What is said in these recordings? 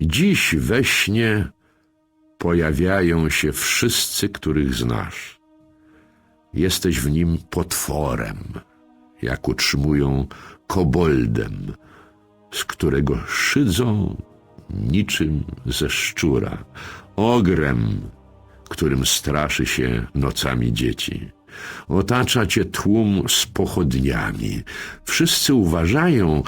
Dziś we śnie pojawiają się wszyscy, których znasz. Jesteś w nim potworem, jak utrzymują koboldem, z którego szydzą niczym ze szczura, ogrem, którym straszy się nocami dzieci. Otacza cię tłum z pochodniami. Wszyscy uważają,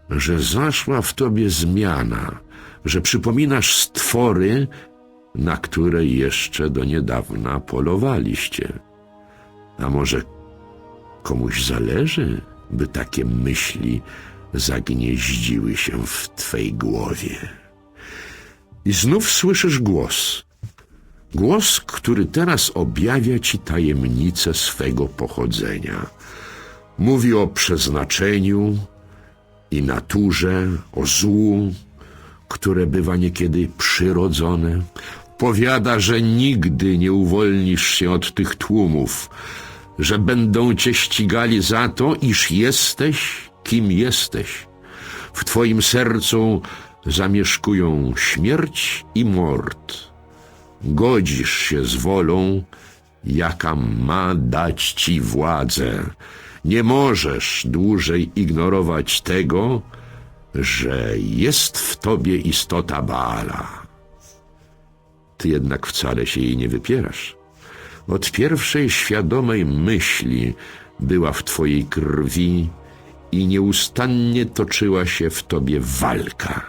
że zaszła w tobie zmiana, że przypominasz stwory, na które jeszcze do niedawna polowaliście. A może komuś zależy, by takie myśli zagnieździły się w twej głowie? I znów słyszysz głos. Głos, który teraz objawia ci tajemnicę swego pochodzenia. Mówi o przeznaczeniu i naturze, o złu, które bywa niekiedy przyrodzone. Powiada, że nigdy nie uwolnisz się od tych tłumów, że będą cię ścigali za to, iż jesteś, kim jesteś. W twoim sercu zamieszkują śmierć i mord. Godzisz się z wolą, jaka ma dać ci władzę. Nie możesz dłużej ignorować tego, że jest w tobie istota Baala. Ty jednak wcale się jej nie wypierasz. Od pierwszej świadomej myśli była w twojej krwi i nieustannie toczyła się w tobie walka.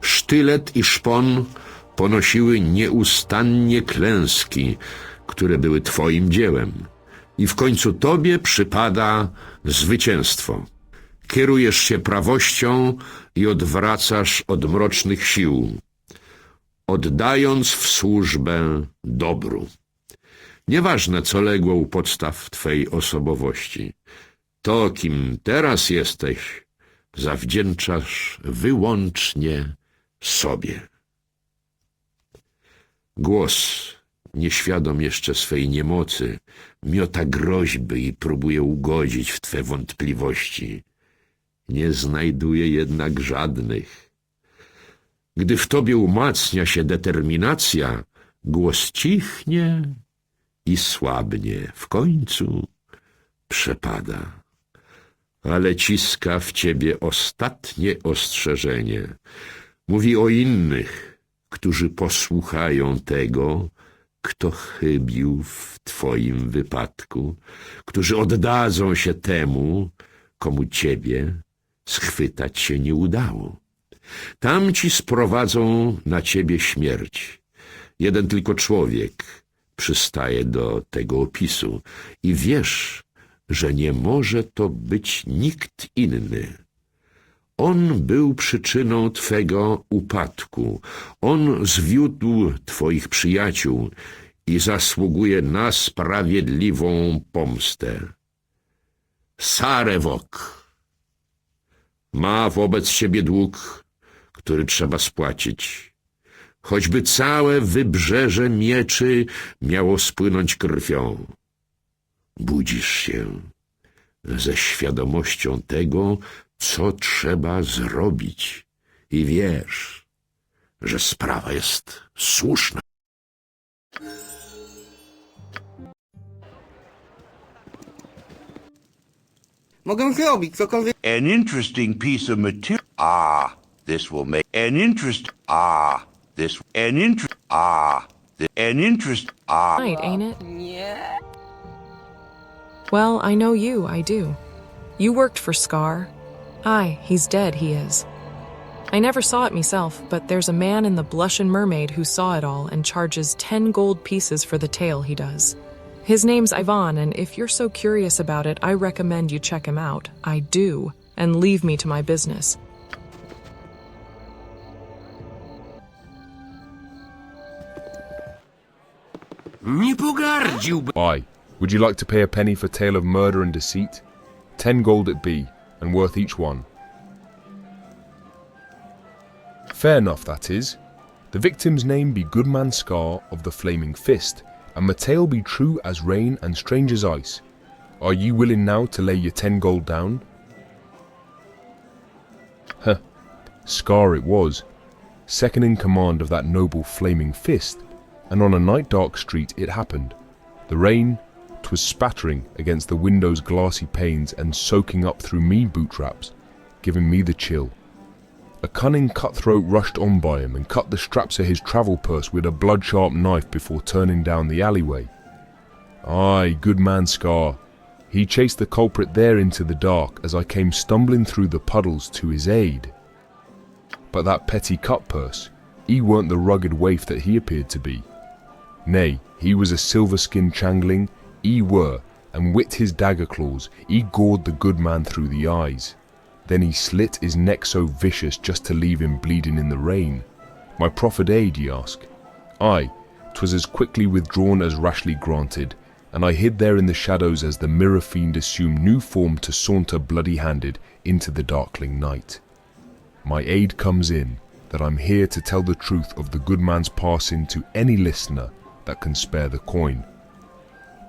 Sztylet i szpon ponosiły nieustannie klęski, które były twoim dziełem. I w końcu tobie przypada zwycięstwo. Kierujesz się prawością i odwracasz od mrocznych sił, oddając w służbę dobru. Nieważne, co legło u podstaw twej osobowości. To, kim teraz jesteś, zawdzięczasz wyłącznie sobie. Głos, nieświadom jeszcze swej niemocy, miota groźby i próbuje ugodzić w twe wątpliwości. Nie znajduje jednak żadnych. Gdy w tobie umacnia się determinacja, głos cichnie i słabnie. W końcu przepada. Ale ciska w ciebie ostatnie ostrzeżenie. Mówi o innych, którzy posłuchają tego, kto chybił w twoim wypadku, którzy oddadzą się temu, komu ciebie schwytać się nie udało. Tamci sprowadzą na ciebie śmierć. Jeden tylko człowiek przystaje do tego opisu i wiesz, że nie może to być nikt inny. On był przyczyną twego upadku. On zwiódł twoich przyjaciół i zasługuje na sprawiedliwą pomstę. Sarewok ma wobec ciebie dług, który trzeba spłacić. Choćby całe wybrzeże mieczy miało spłynąć krwią. Budzisz się ze świadomością tego, co trzeba zrobić i wiesz, że sprawa jest słuszna. Mogę zrobić cokolwiek. An interesting piece of material. Ah, this will make an interest. Ah, this an interest. Ah, an interest. Ah. Right, ain't it? Nie. Well, I know you, I do. You worked for Scar. Aye, he's dead, he is. I never saw it myself, but there's a man in the Blushin' Mermaid who saw it all and charges 10 gold pieces for the tale he does. His name's Ivan, and if you're so curious about it, I recommend you check him out. I do. And leave me to my business. Nie pogardziłbym. Aye. Would you like to pay a penny for tale of murder and deceit? 10 gold it be, and worth each one. Fair enough, that is. The victim's name be Goodman Scar of the Flaming Fist, and the tale be true as rain and strange as ice. Are you willing now to lay your 10 gold down? Huh. Scar it was. second in command of that noble flaming fist, and on a night dark street it happened. The rain, 'twas spattering against the window's glassy panes and soaking up through me boot straps, giving me the chill. A cunning cutthroat rushed on by him and cut the straps of his travel purse with a blood-sharp knife before turning down the alleyway. Aye, good man Scar. He chased the culprit there into the dark as I came stumbling through the puddles to his aid. But that petty cut purse, he weren't the rugged waif that he appeared to be. Nay, he was a silver-skinned changling, he were, and with his dagger claws, he gored the good man through the eyes. Then he slit his neck so vicious just to leave him bleeding in the rain. My proffered aid, ye ask? Aye, 'twas as quickly withdrawn as rashly granted, and I hid there in the shadows as the mirror fiend assumed new form to saunter bloody-handed into the darkling night. My aid comes in, that I'm here to tell the truth of the good man's passing to any listener that can spare the coin.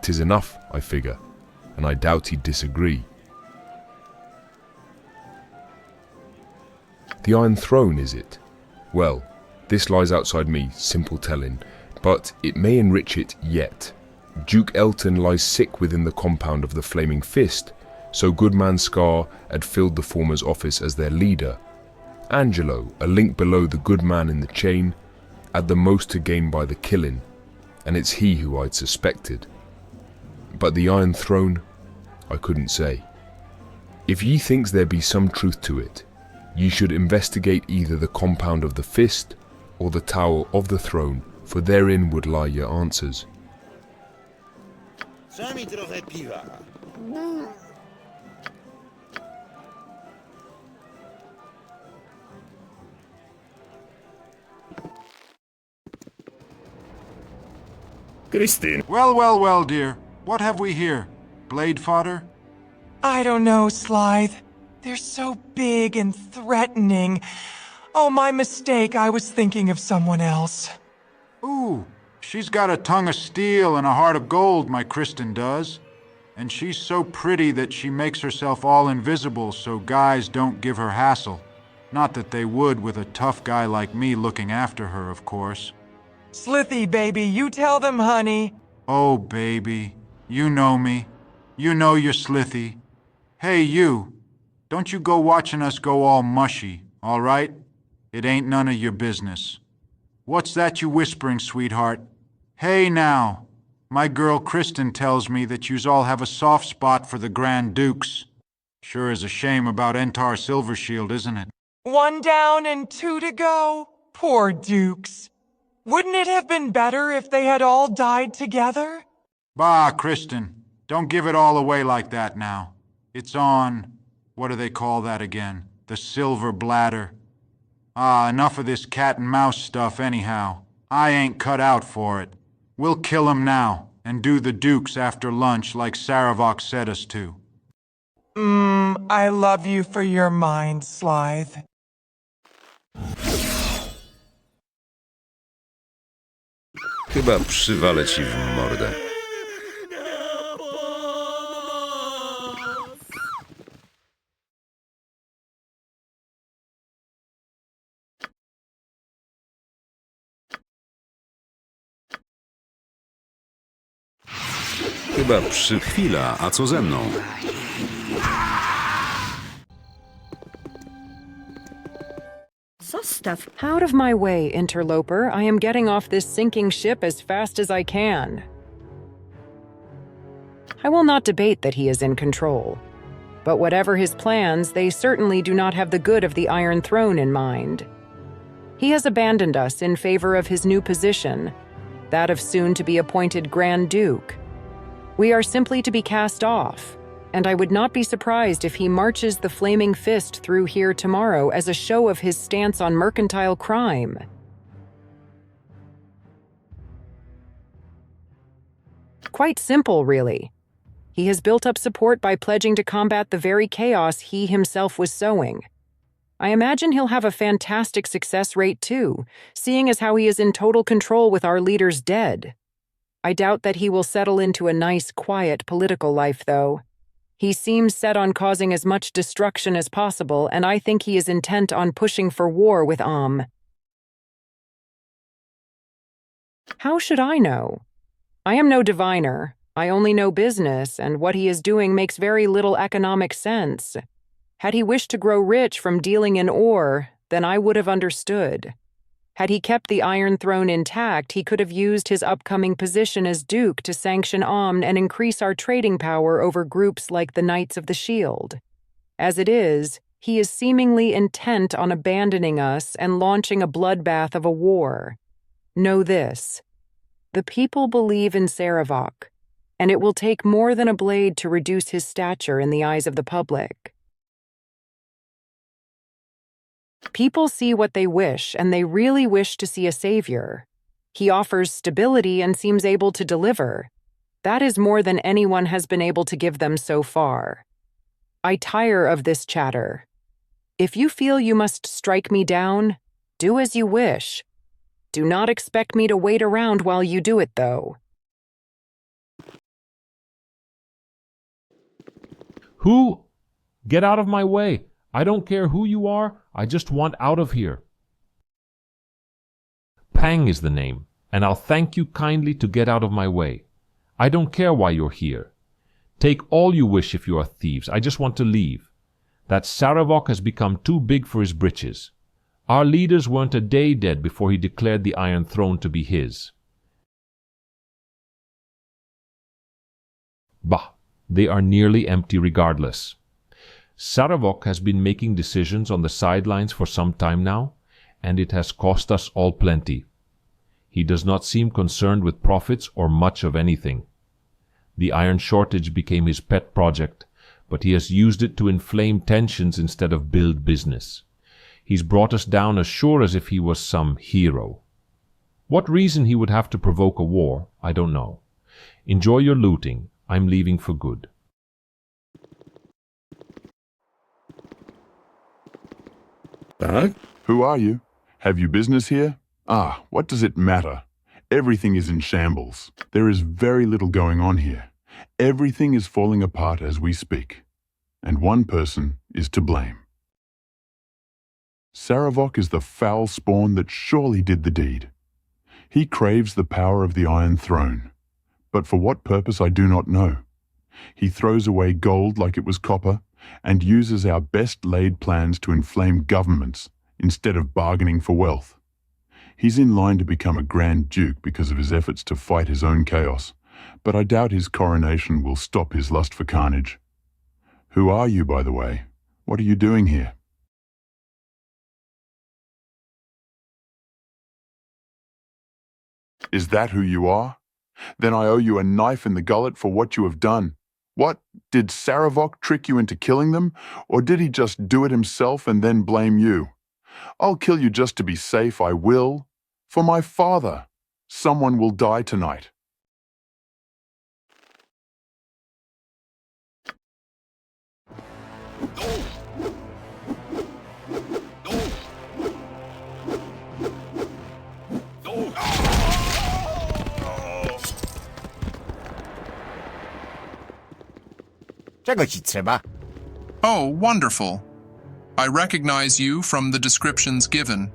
'Tis enough, I figure, and I doubt he'd disagree. The Iron Throne, is it? Well, this lies outside me, simple telling, but it may enrich it yet. Duke Elton lies sick within the compound of the Flaming Fist, so Goodman Scar had filled the former's office as their leader. Angelo, a link below the good man in the chain, had the most to gain by the killing, and it's he who I'd suspected. But the Iron Throne, I couldn't say. If ye thinks there be some truth to it, ye should investigate either the compound of the fist or the tower of the throne, for therein would lie your answers. Sami trochę piwa. Krystyn, Well, well, well, dear. What have we here? Blade fodder? I don't know, Slythe. They're so big and threatening. Oh, my mistake. I was thinking of someone else. Ooh, she's got a tongue of steel and a heart of gold, my Kristen does. And she's so pretty that she makes herself all invisible so guys don't give her hassle. Not that they would with a tough guy like me looking after her, of course. Slithy, baby, you tell them, honey. Oh, baby, you know me. You know you're slithy. Hey, you. Don't you go watching us go all mushy, all right? It ain't none of your business. What's that you whispering, sweetheart? Hey, now. My girl Kristen tells me that yous all have a soft spot for the Grand Dukes. Sure is a shame about Entar Silvershield, isn't it? 1 down and 2 to go. Poor Dukes. Wouldn't it have been better if they had all died together? Bah, Kristen. Don't give it all away like that now. It's on... what do they call that again? The silver bladder. Ah, enough of this cat and mouse stuff anyhow. I ain't cut out for it. We'll kill 'em now, and do the Dukes after lunch like Saravok said us to. I love you for your mind, Slythe. Chyba przywalę ci w mordę. Chyba przy... Chwila, a co ze mną? Zostaw. Out of my way, interloper. I am getting off this sinking ship as fast as I can. I will not debate that he is in control. But whatever his plans, they certainly do not have the good of the Iron Throne in mind. He has abandoned us in favor of his new position, that of soon-to-be-appointed Grand Duke. We are simply to be cast off, and I would not be surprised if he marches the Flaming Fist through here tomorrow as a show of his stance on mercantile crime. Quite simple, really. He has built up support by pledging to combat the very chaos he himself was sowing. I imagine he'll have a fantastic success rate too, seeing as how he is in total control with our leaders dead. I doubt that he will settle into a nice, quiet political life, though. He seems set on causing as much destruction as possible, and I think he is intent on pushing for war with How should I know? I am no diviner. I only know business, and what he is doing makes very little economic sense. Had he wished to grow rich from dealing in ore, then I would have understood. Had he kept the Iron Throne intact, he could have used his upcoming position as Duke to sanction Omn and increase our trading power over groups like the Knights of the Shield. As it is, he is seemingly intent on abandoning us and launching a bloodbath of a war. Know this: the people believe in Saravok, and it will take more than a blade to reduce his stature in the eyes of the public. People see what they wish, and they really wish to see a savior. He offers stability and seems able to deliver. That is more than anyone has been able to give them so far. I tire of this chatter. If you feel you must strike me down, do as you wish. Do not expect me to wait around while you do it, though. Who? Get out of my way. I don't care who you are. I just want out of here. Pang is the name, and I'll thank you kindly to get out of my way. I don't care why you're here. Take all you wish if you are thieves. I just want to leave. That Saravok has become too big for his britches. Our leaders weren't a day dead before he declared the Iron Throne to be his. Bah, they are nearly empty regardless. Saravok has been making decisions on the sidelines for some time now, and it has cost us all plenty. He does not seem concerned with profits or much of anything. The iron shortage became his pet project, but he has used it to inflame tensions instead of build business. He's brought us down as sure as if he was some hero. What reason he would have to provoke a war, I don't know. Enjoy your looting. I'm leaving for good. Tak? Who are you? Have you business here? Ah, what does it matter? Everything is in shambles. There is very little going on here. Everything is falling apart as we speak. And one person is to blame. Saravok is the foul spawn that surely did the deed. He craves the power of the Iron Throne. But for what purpose I do not know. He throws away gold like it was copper, and uses our best-laid plans to inflame governments instead of bargaining for wealth. He's in line to become a Grand Duke because of his efforts to fight his own chaos, but I doubt his coronation will stop his lust for carnage. Who are you, by the way? What are you doing here? Is that who you are? Then I owe you a knife in the gullet for what you have done. What? Did Saravok trick you into killing them, or did he just do it himself and then blame you? I'll kill you just to be safe, I will. For my father. Someone will die tonight. Czego ci trzeba? Oh, wonderful. I recognize you from the descriptions given.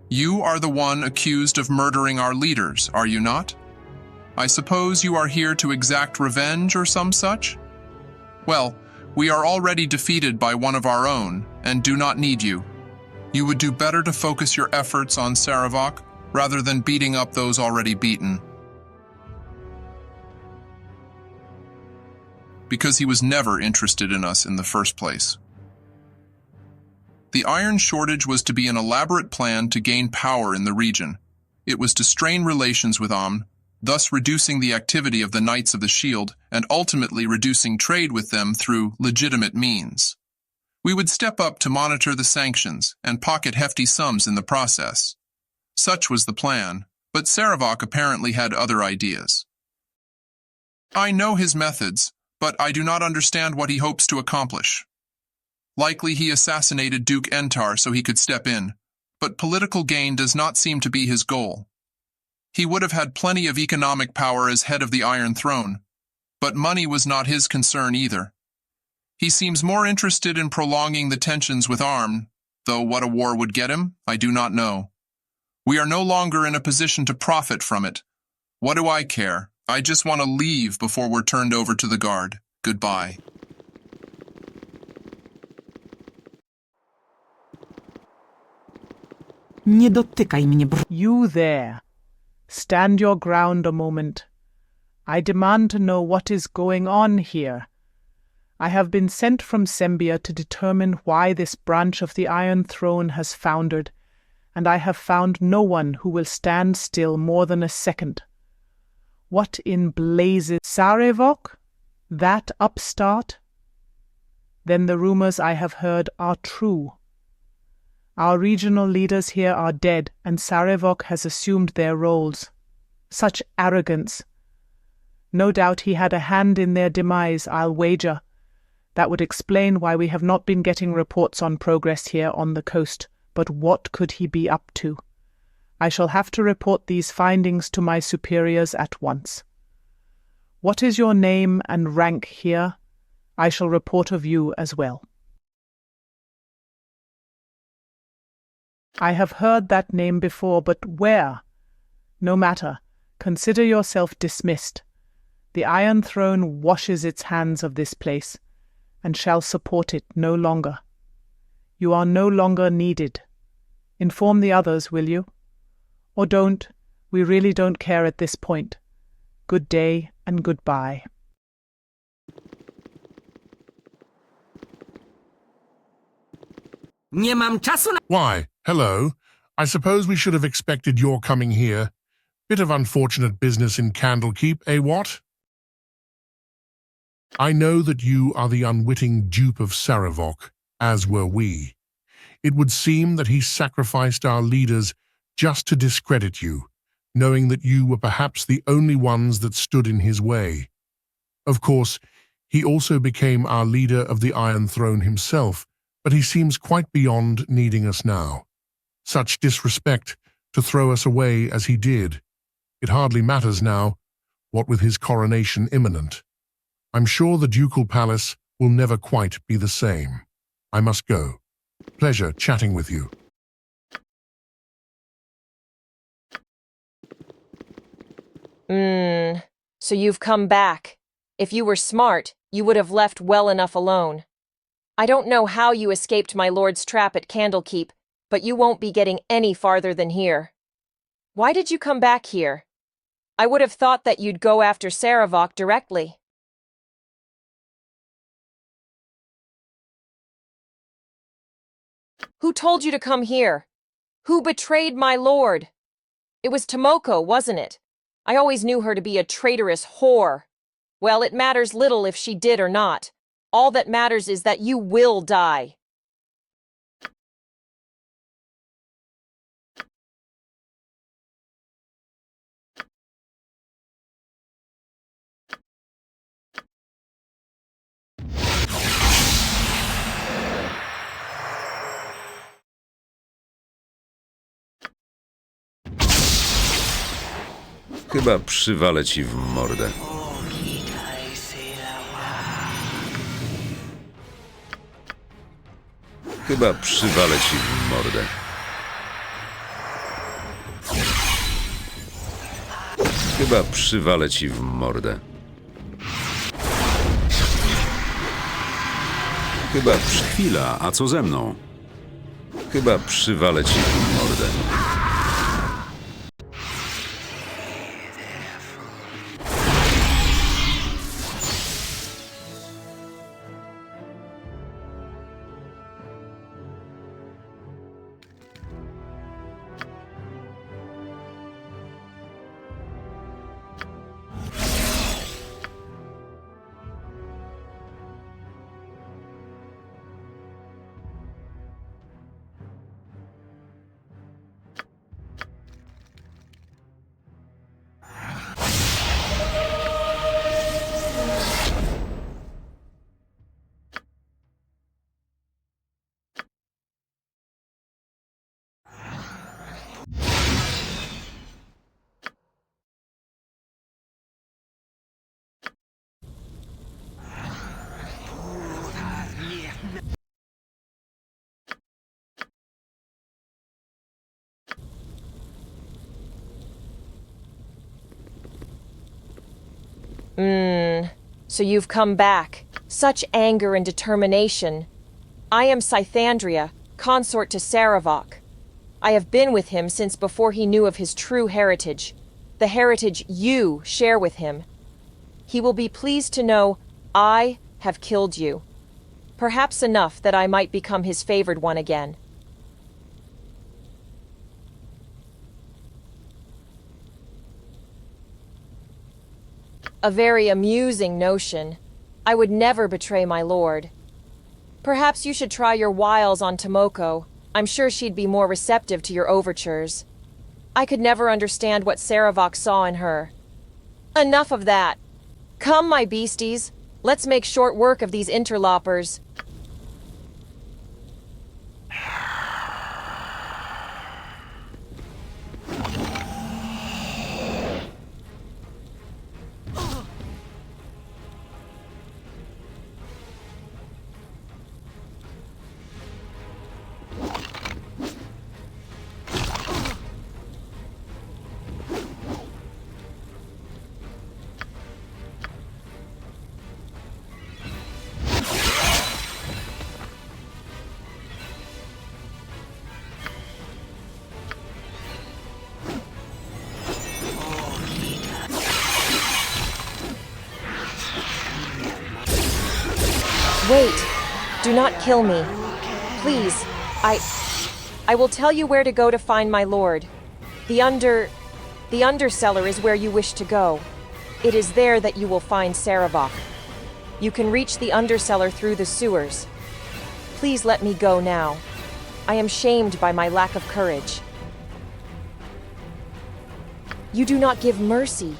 You are the one accused of murdering our leaders, are you not? I suppose you are here to exact revenge or some such? Well, we are already defeated by one of our own, and do not need you. You would do better to focus your efforts on Saravok, rather than beating up those already beaten. Because he was never interested in us in the first place. The iron shortage was to be an elaborate plan to gain power in the region. It was to strain relations with Omn, thus reducing the activity of the Knights of the Shield and ultimately reducing trade with them through legitimate means. We would step up to monitor the sanctions and pocket hefty sums in the process. Such was the plan, but Saravok apparently had other ideas. I know his methods, but I do not understand what he hopes to accomplish. Likely he assassinated Duke Entar so he could step in, but political gain does not seem to be his goal. He would have had plenty of economic power as head of the Iron Throne, but money was not his concern either. He seems more interested in prolonging the tensions with Omn, though what a war would get him, I do not know. We are no longer in a position to profit from it, What do I care? I just want to leave before we're turned over to the guard. Goodbye. Nie dotykaj mnie, You there. Stand your ground a moment. I demand to know what is going on here. I have been sent from Sembia to determine why this branch of the Iron Throne has foundered, and I have found no one who will stand still more than a second. What in blazes? Sarevok? That upstart? Then the rumors I have heard are true. Our regional leaders here are dead, and Sarevok has assumed their roles. Such arrogance. No doubt he had a hand in their demise, I'll wager. That would explain why we have not been getting reports on progress here on the coast. But what could he be up to? I shall have to report these findings to my superiors at once. What is your name and rank here? I shall report of you as well. I have heard that name before, but where? No matter. Consider yourself dismissed. The Iron Throne washes its hands of this place, and shall support it no longer. You are no longer needed. Inform the others, will you? Or don't. We really don't care at this point. Good day and goodbye. Nie mam czasu na... Why, hello. I suppose we should have expected your coming here. Bit of unfortunate business in Candlekeep, eh what? I know that you are the unwitting dupe of Sarevok, as were we. It would seem that he sacrificed our leaders just to discredit you, knowing that you were perhaps the only ones that stood in his way. Of course, he also became our leader of the Iron Throne himself, but he seems quite beyond needing us now. Such disrespect to throw us away as he did. It hardly matters now, what with his coronation imminent. I'm sure the ducal palace will never quite be the same. I must go. Pleasure chatting with you. So you've come back. If you were smart, you would have left well enough alone. I don't know how you escaped my lord's trap at Candlekeep, but you won't be getting any farther than here. Why did you come back here? I would have thought that you'd go after Sarevok directly. Who told you to come here? Who betrayed my lord? It was Tomoko, wasn't it? I always knew her to be a traitorous whore. Well, it matters little if she did or not. All that matters is that you will die. Chyba przywalę ci w mordę. Chyba przywalę ci w mordę. Chyba przywalę ci w mordę. Chyba chwila, a co ze mną? Chyba przywalę ci w mordę. So you've come back. Such anger and determination. I am Scythandria, consort to Saravok. I have been with him since before he knew of his true heritage, the heritage you share with him. He will be pleased to know I have killed you. Perhaps enough that I might become his favored one again. A very amusing notion. I would never betray my lord. Perhaps you should try your wiles on Tomoko. I'm sure she'd be more receptive to your overtures. I could never understand what Saravok saw in her. Enough of that. Come, my beasties. Let's make short work of these interlopers. Wait! Do not kill me. Please, I will tell you where to go to find my lord. The undercellar is where you wish to go. It is there that you will find Saravok. You can reach the undercellar through the sewers. Please let me go now. I am shamed by my lack of courage. You do not give mercy.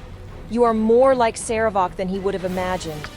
You are more like Saravok than he would have imagined.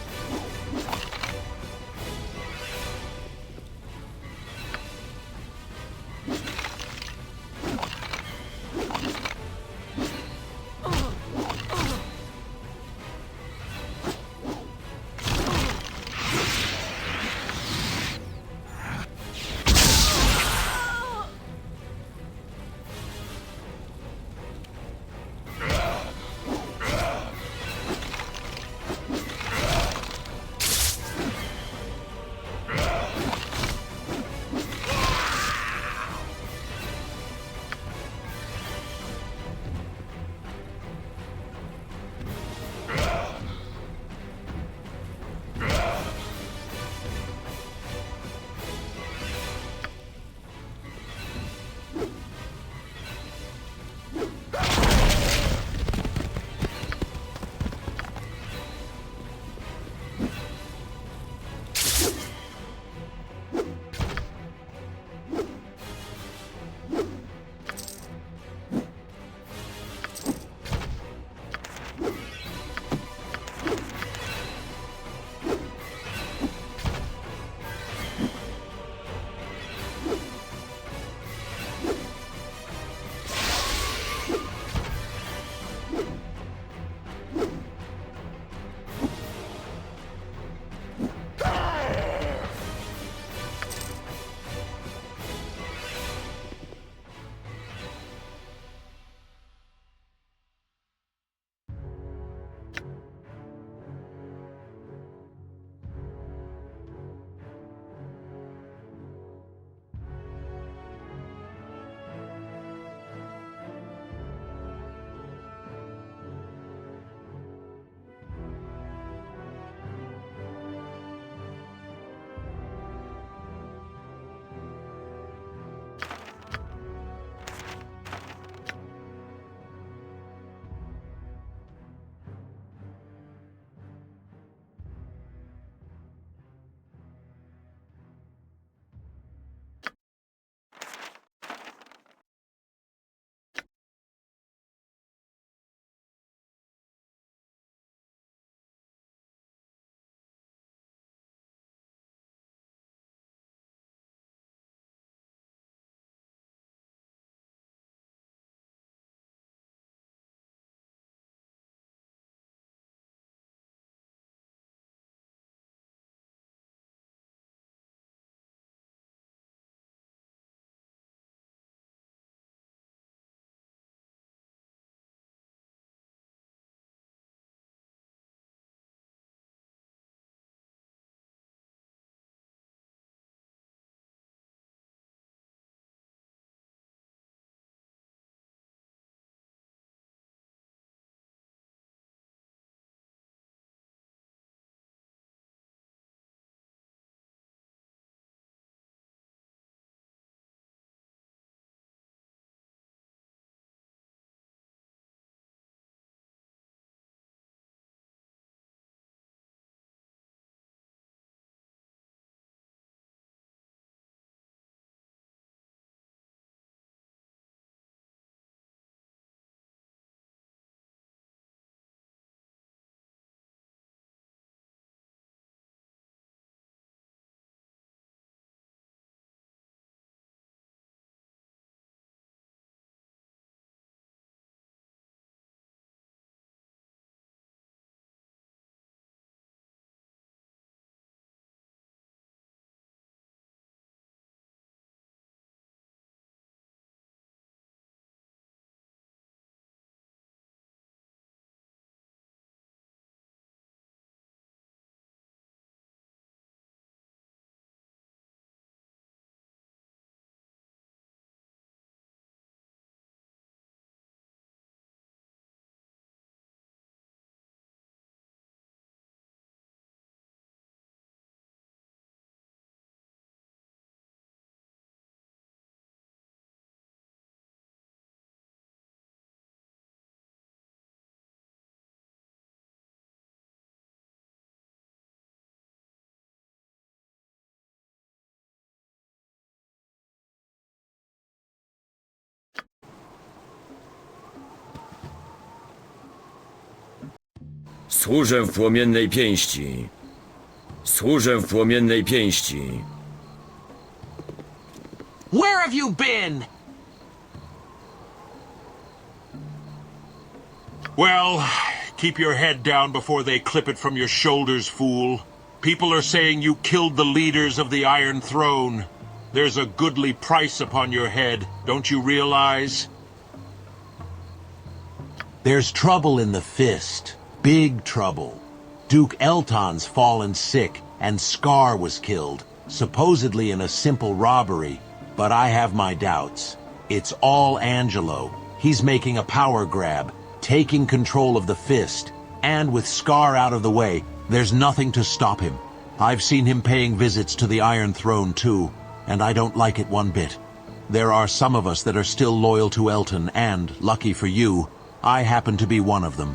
Służę w płomiennej pięści. Służę w płomiennej pięści. Where have you been? Well, keep your head down before they clip it from your shoulders, fool. People are saying you killed the leaders of the Iron Throne. There's a goodly price upon your head, don't you realize? There's trouble in the Fist. Big trouble. Duke Elton's fallen sick, and Scar was killed, supposedly in a simple robbery. But I have my doubts. It's all Angelo. He's making a power grab, taking control of the Fist. And with Scar out of the way, there's nothing to stop him. I've seen him paying visits to the Iron Throne too, and I don't like it one bit. There are some of us that are still loyal to Elton, and, lucky for you, I happen to be one of them.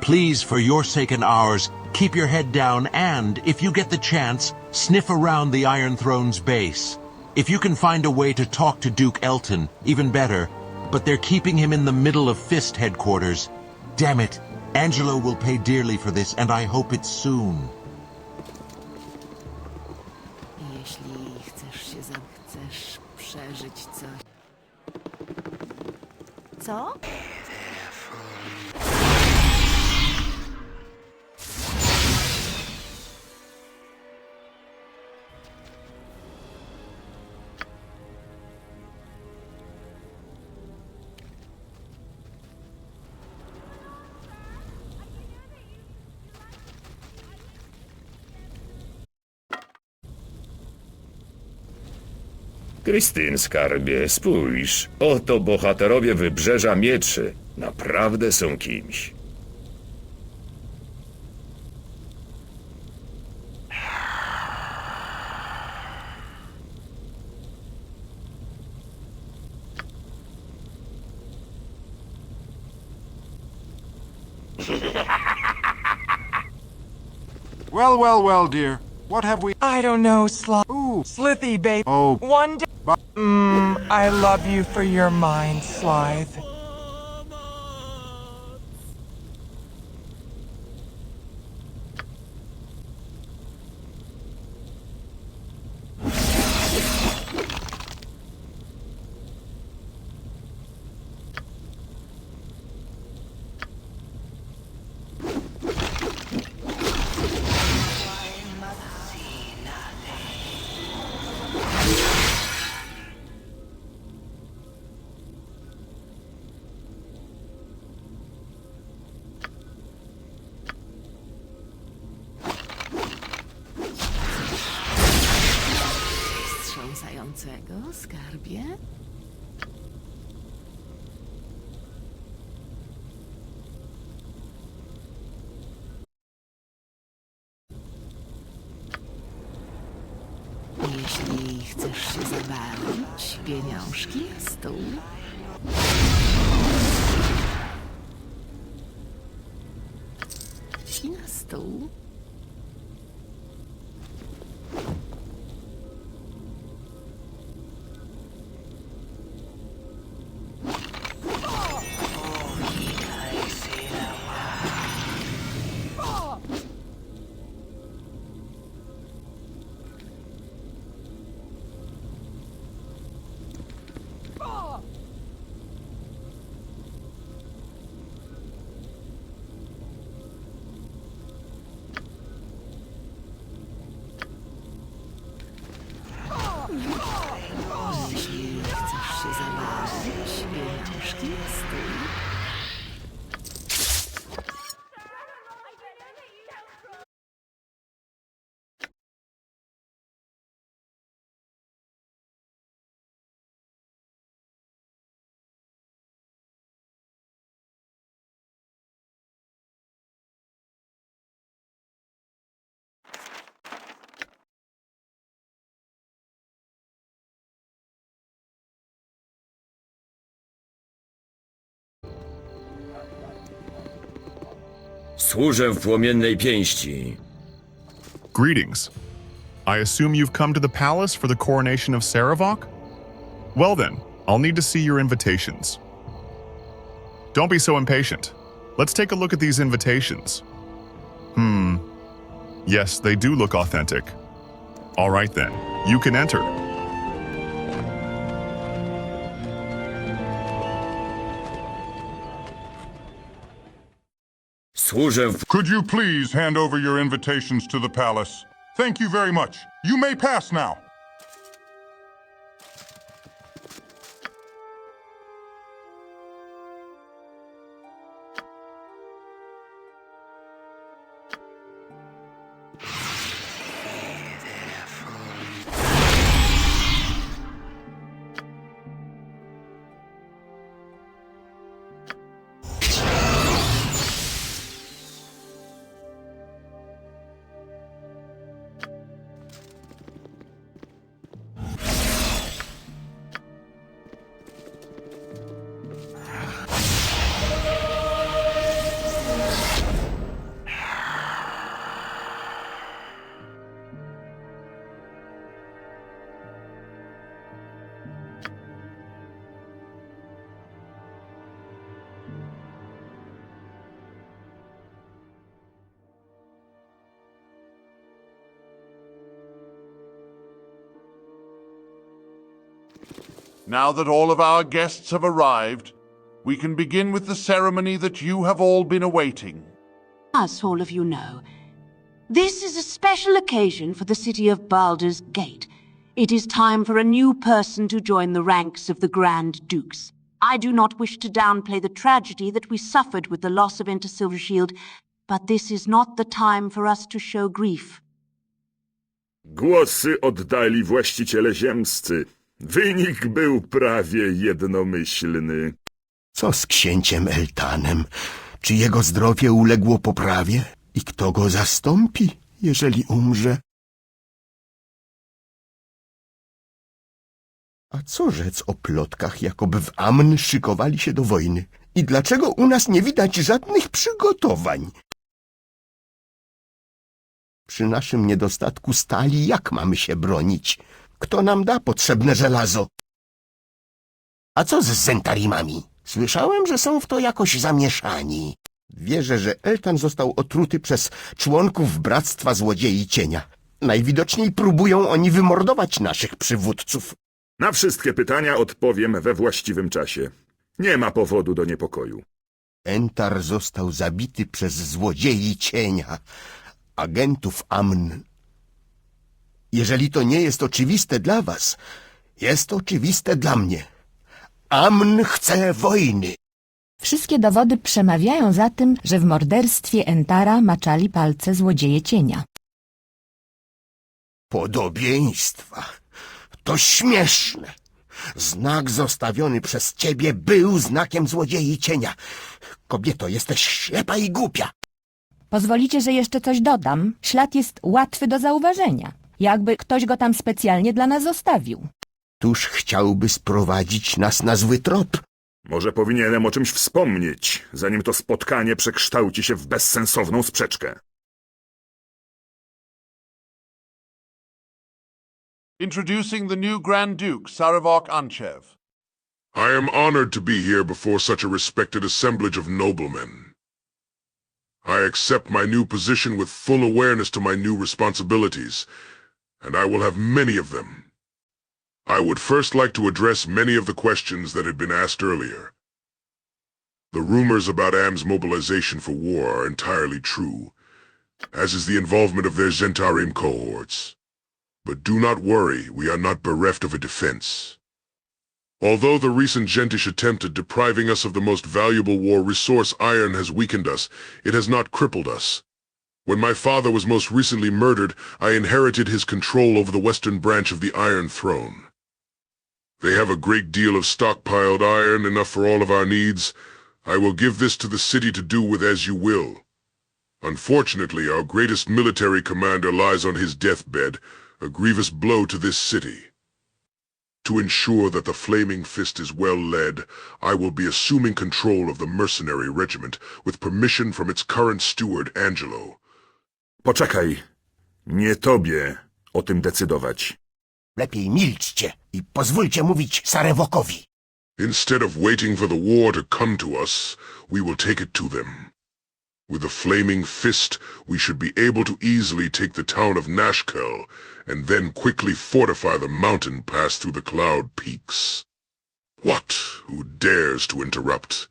Please, for your sake and ours, keep your head down and, if you get the chance, sniff around the Iron Throne's base. If you can find a way to talk to Duke Elton, even better, but they're keeping him in the middle of Fist headquarters. Damn it, Angelo will pay dearly for this, and I hope it's soon. Jeśli chcesz przeżyć coś... Co? Krystyn, skarbie, spójrz. Oto bohaterowie Wybrzeża Mieczy. Naprawdę są kimś. Well, well, well, dear. What have we... I don't know, Ooh. Slithy, babe. Oh. One day... I love you for your mind, Slythe. Wstrząsającego, skarbie? Jeśli chcesz się zabawić, pieniążki na stół. I na stół. Jeśli chcesz się zabawić, pieniążki na stół. Służę w płomiennej pięści. Greetings. I assume you've come to the palace for the coronation of Sarevok? Well then, I'll need to see your invitations. Don't be so impatient. Let's take a look at these invitations. Yes, they do look authentic. All right then, you can enter. Służę w... Could you please hand over your invitations to the palace? Thank you very much. You may pass now. Now that all of our guests have arrived, we can begin with the ceremony that you have all been awaiting. As all of you know, this is a special occasion for the city of Baldur's Gate. It is time for a new person to join the ranks of the Grand Dukes. I do not wish to downplay the tragedy that we suffered with the loss of Enter Silvershield, but this is not the time for us to show grief. Głosy oddali właściciele ziemscy. Wynik był prawie jednomyślny. Co z księciem Eltanem? Czy jego zdrowie uległo poprawie? I kto go zastąpi, jeżeli umrze? A co rzec o plotkach, jakoby w Amn szykowali się do wojny? I dlaczego u nas nie widać żadnych przygotowań? Przy naszym niedostatku stali jak mamy się bronić? Kto nam da potrzebne żelazo? A co z Zentarimami? Słyszałem, że są w to jakoś zamieszani. Wierzę, że Eltan został otruty przez członków Bractwa Złodziei Cienia. Najwidoczniej próbują oni wymordować naszych przywódców. Na wszystkie pytania odpowiem we właściwym czasie. Nie ma powodu do niepokoju. Entar został zabity przez Złodziei Cienia, agentów Amn. Jeżeli to nie jest oczywiste dla was, jest oczywiste dla mnie. Amn chce wojny. Wszystkie dowody przemawiają za tym, że w morderstwie Entara maczali palce Złodzieje Cienia. Podobieństwa. To śmieszne. Znak zostawiony przez ciebie był znakiem Złodziei Cienia. Kobieto, jesteś ślepa i głupia. Pozwolicie, że jeszcze coś dodam? Ślad jest łatwy do zauważenia. Jakby ktoś go tam specjalnie dla nas zostawił. Tuż chciałby sprowadzić nas na zły trop. Może powinienem o czymś wspomnieć, zanim to spotkanie przekształci się w bezsensowną sprzeczkę. Introducing the new Grand Duke, Sarevok Anchev. I am honored to be here before such a respected assemblage of noblemen. I accept my new position with full awareness to my new responsibilities, and I will have many of them. I would first like to address many of the questions that had been asked earlier. The rumors about Am's mobilization for war are entirely true, as is the involvement of their Zentarim cohorts. But do not worry, we are not bereft of a defense. Although the recent Gentish attempt at depriving us of the most valuable war resource, iron, has weakened us, it has not crippled us. When my father was most recently murdered, I inherited his control over the western branch of the Iron Throne. They have a great deal of stockpiled iron, enough for all of our needs. I will give this to the city to do with as you will. Unfortunately, our greatest military commander lies on his deathbed, a grievous blow to this city. To ensure that the Flaming Fist is well led, I will be assuming control of the mercenary regiment with permission from its current steward, Angelo. Poczekaj. Nie tobie o tym decydować. Lepiej milczcie i pozwólcie mówić With a flaming fist, we should be able to easily take the town of Nashkel, and then quickly fortify the mountain pass through the cloud peaks. What? Who dares to interrupt?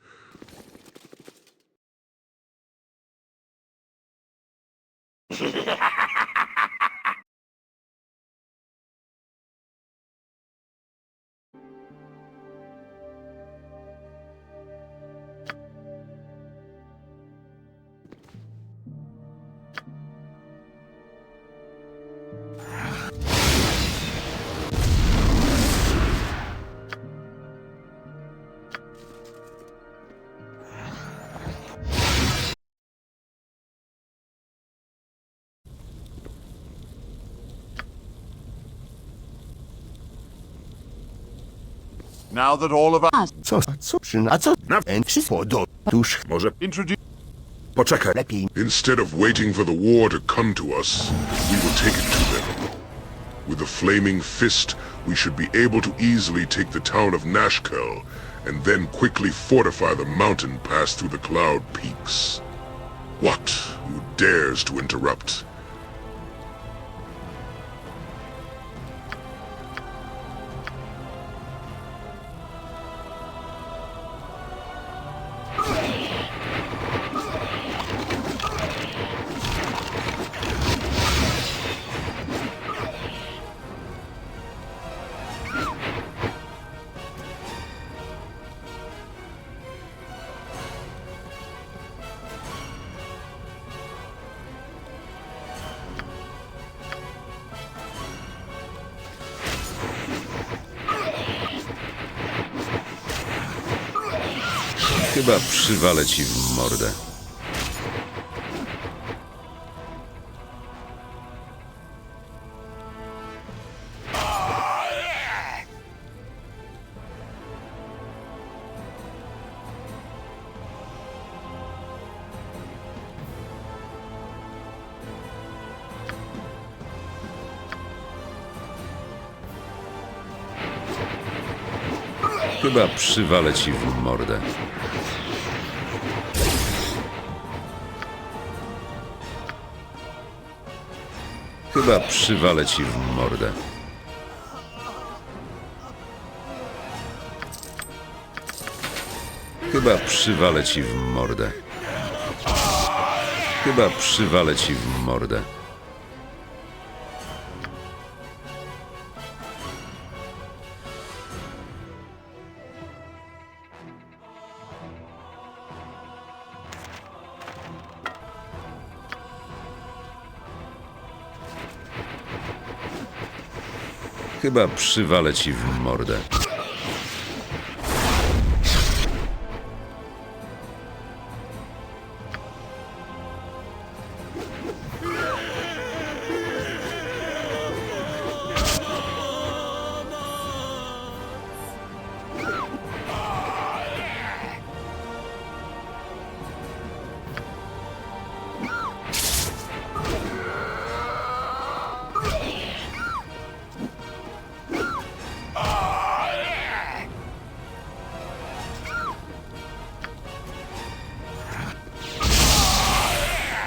Now that all of us Instead of waiting for the war to come to us, we will take it to them. With a flaming fist, we should be able to easily take the town of Nashkel, and then quickly fortify the mountain pass through the cloud peaks. What? Who dares to interrupt? Chyba przywalę ci w mordę. Chyba przywalę ci w mordę. Chyba przywalę ci w mordę. Chyba przywalę ci w mordę. Chyba przywalę ci w mordę. Chyba przywalę ci w mordę.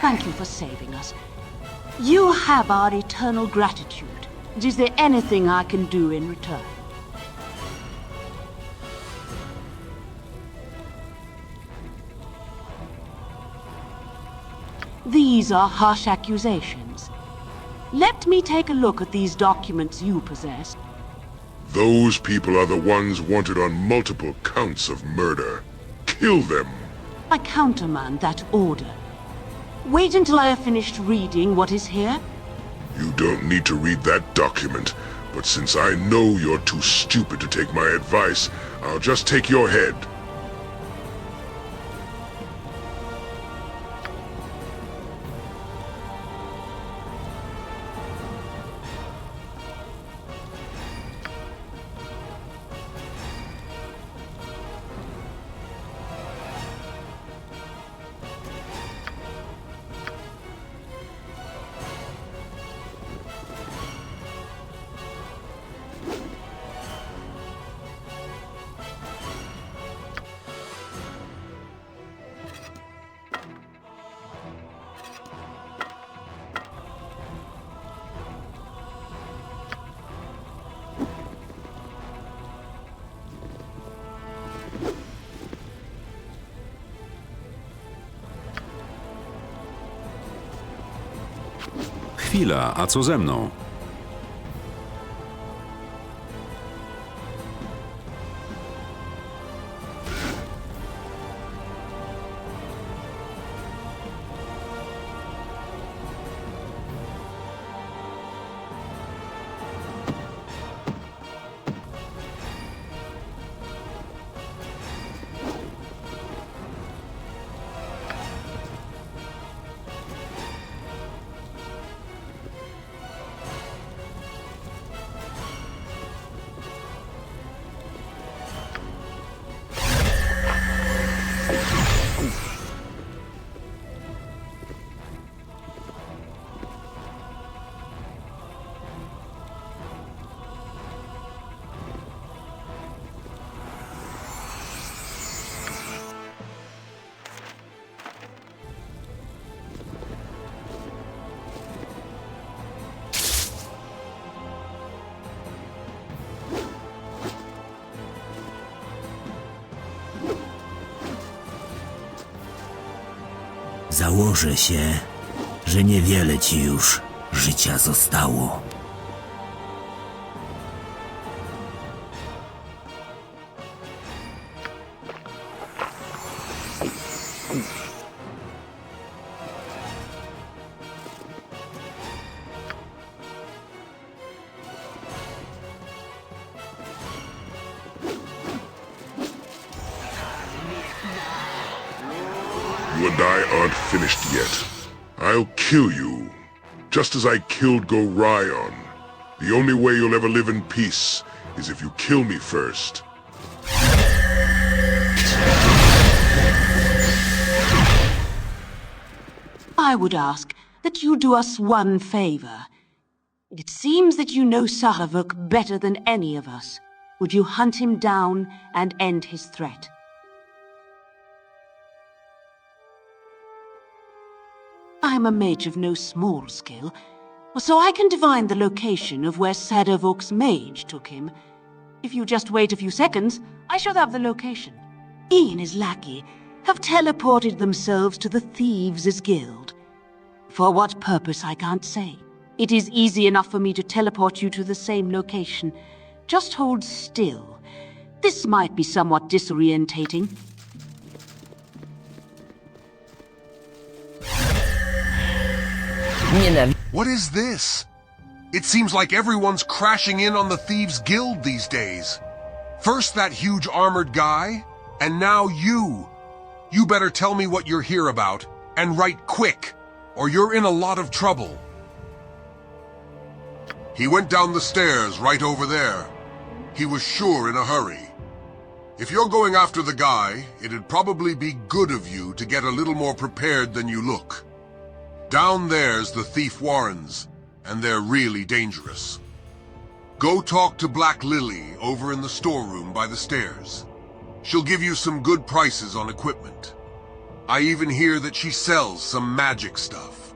Thank you for saving us. You have our eternal gratitude. Is there anything I can do in return? These are harsh accusations. Let me take a look at these documents you possess. Those people are the ones wanted on multiple counts of murder. Kill them. I countermand that order. Wait until I have finished reading what is here. You don't need to read that document, but since I know you're too stupid to take my advice, I'll just take your head. Chwila, a co ze mną? Założę się, że niewiele ci już życia zostało. You and I aren't finished yet. I'll kill you, just as I killed Gorion. The only way you'll ever live in peace is if you kill me first. I would ask that you do us one favor. It seems that you know Sarevok better than any of us. Would you hunt him down and end his threat? I'm a mage of no small skill, so I can divine the location of where Sarevok's mage took him. If you just wait a few seconds, I shall have the location. He and his lackey have teleported themselves to the Thieves' Guild. For what purpose, I can't say. It is easy enough for me to teleport you to the same location. Just hold still. This might be somewhat disorientating. What is this? It seems like everyone's crashing in on the Thieves' Guild these days. First that huge armored guy, and now you. You better tell me what you're here about, and right quick, or you're in a lot of trouble. He went down the stairs right over there. He was sure in a hurry. If you're going after the guy, it'd probably be good of you to get a little more prepared than you look. Down there's the thief warrens, and they're really dangerous. Go talk to Black Lily over in the storeroom by the stairs. She'll give you some good prices on equipment. I even hear that she sells some magic stuff.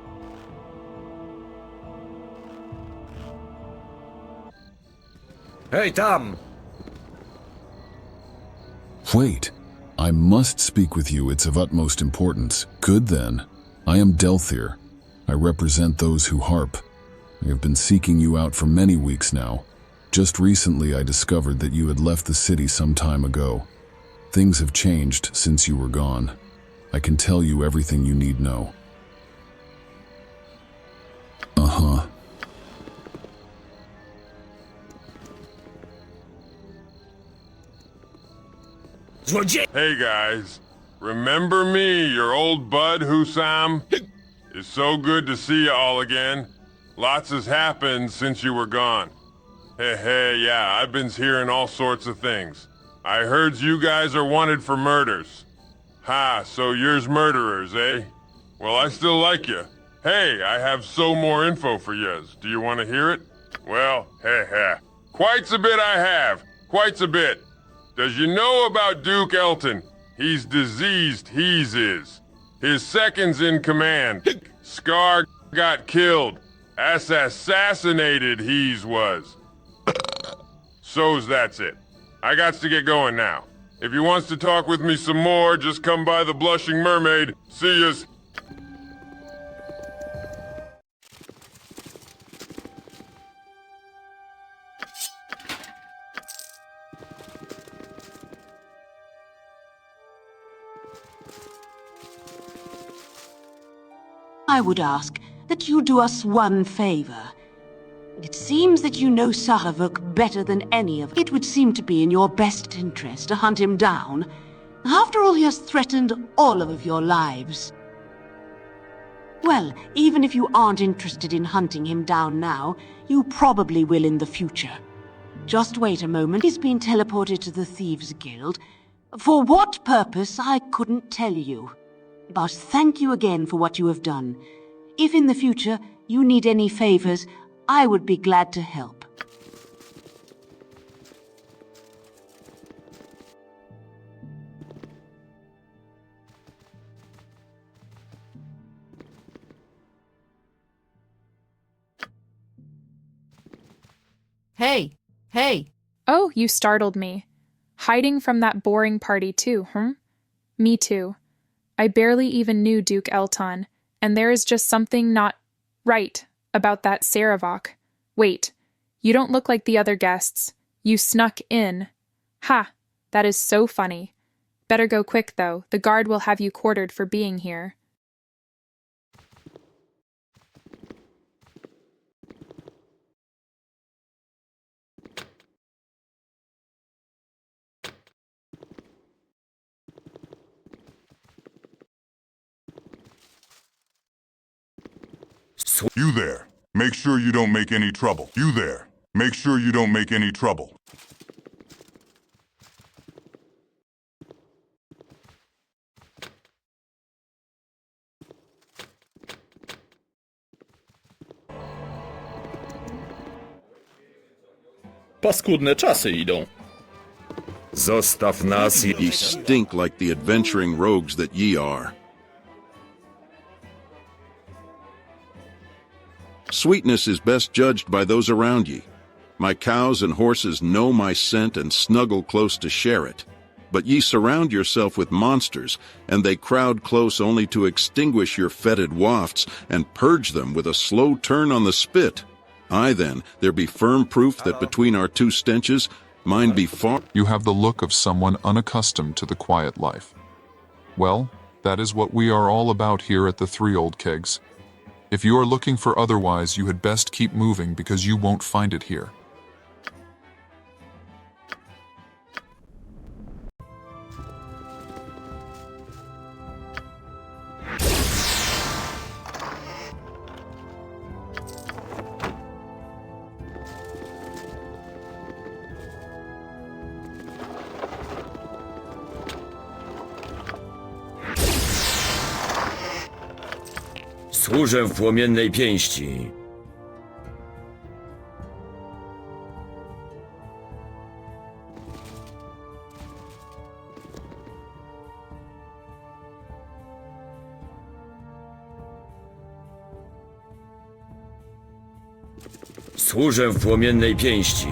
Hej, tam! Wait. I must speak with you. It's of utmost importance. Good then. I am Delthir. I represent those who harp. I have been seeking you out for many weeks now. Just recently I discovered that you had left the city some time ago. Things have changed since you were gone. I can tell you everything you need know. Uh-huh. Hey guys, remember me, your old bud Husam? It's so good to see you all again. Lots has happened since you were gone. Hey, yeah, I've been hearing all sorts of things. I heard you guys are wanted for murders. Ha, so you're murderers, eh? Well, I still like you. Hey, I have so more info for yous. Do you want to hear it? Well, quite a bit I have. Quite a bit. Does you know about Duke Elton? He's diseased, he's is. His second's in command. Scar got killed. Assassinated he's was. So's that's it. I gots to get going now. If you wants to talk with me some more, just come by the Blushing Mermaid. See yous. I would ask that you do us one favor. It seems that you know Saravuk better than any of us. It would seem to be in your best interest to hunt him down. After all, he has threatened all of your lives. Well, even if you aren't interested in hunting him down now, you probably will in the future. Just wait a moment. He's been teleported to the Thieves' Guild. For what purpose, I couldn't tell you. But thank you again for what you have done. If in the future you need any favors, I would be glad to help. Hey! Hey! Oh, you startled me. Hiding from that boring party too, Me too. I barely even knew Duke Elton, and there is just something not right about that Saravok. Wait, you don't look like the other guests. You snuck in. Ha! That is so funny. Better go quick, though. The guard will have you quartered for being here. You there. Make sure you don't make any trouble. You there. Make sure you don't make any trouble. Paskudne czasy idą. Zostaw nas i... Ye stink like the adventuring rogues that ye are. Sweetness is best judged by those around ye. My cows and horses know my scent and snuggle close to share it. But ye surround yourself with monsters, and they crowd close only to extinguish your fetid wafts and purge them with a slow turn on the spit. Aye then, there be firm proof that between our two stenches, mine be far— You have the look of someone unaccustomed to the quiet life. Well, that is what we are all about here at the Three Old Kegs. If you are looking for otherwise, you had best keep moving because you won't find it here. Służę w płomiennej pięści. Służę w płomiennej pięści.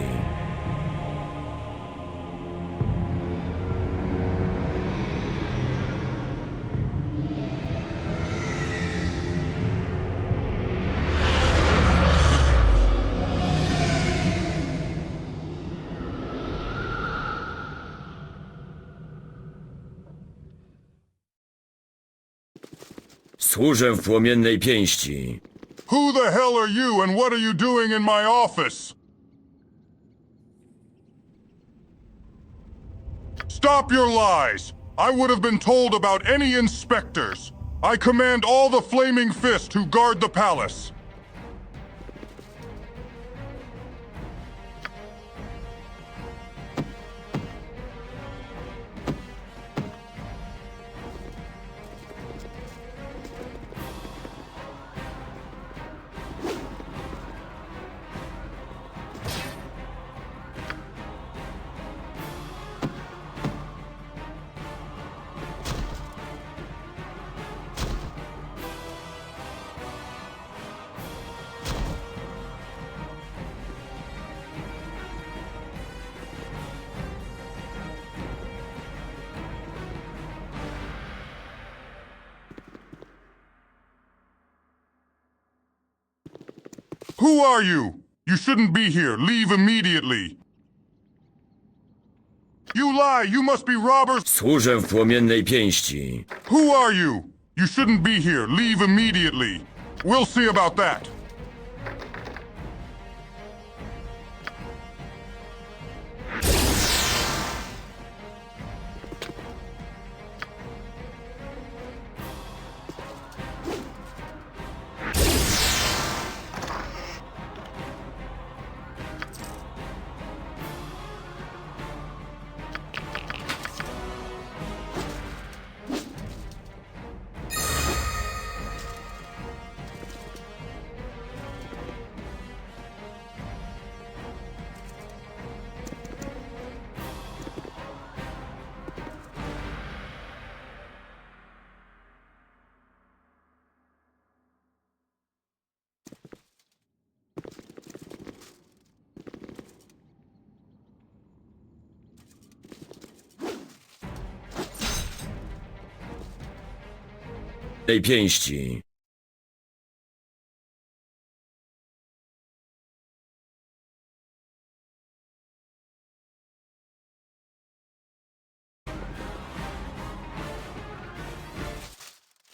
Służę w płomiennej pięści. Who the hell are you and what are you doing in my office? Stop your lies! I would have been told about any inspectors. I command all the Flaming Fist who guard the palace. Who are you? You shouldn't be here. Leave immediately. You lie! You must be robbers! Służę w płomiennej pięści. Who are you? You shouldn't be here. Leave immediately. We'll see about that. Tej pięści.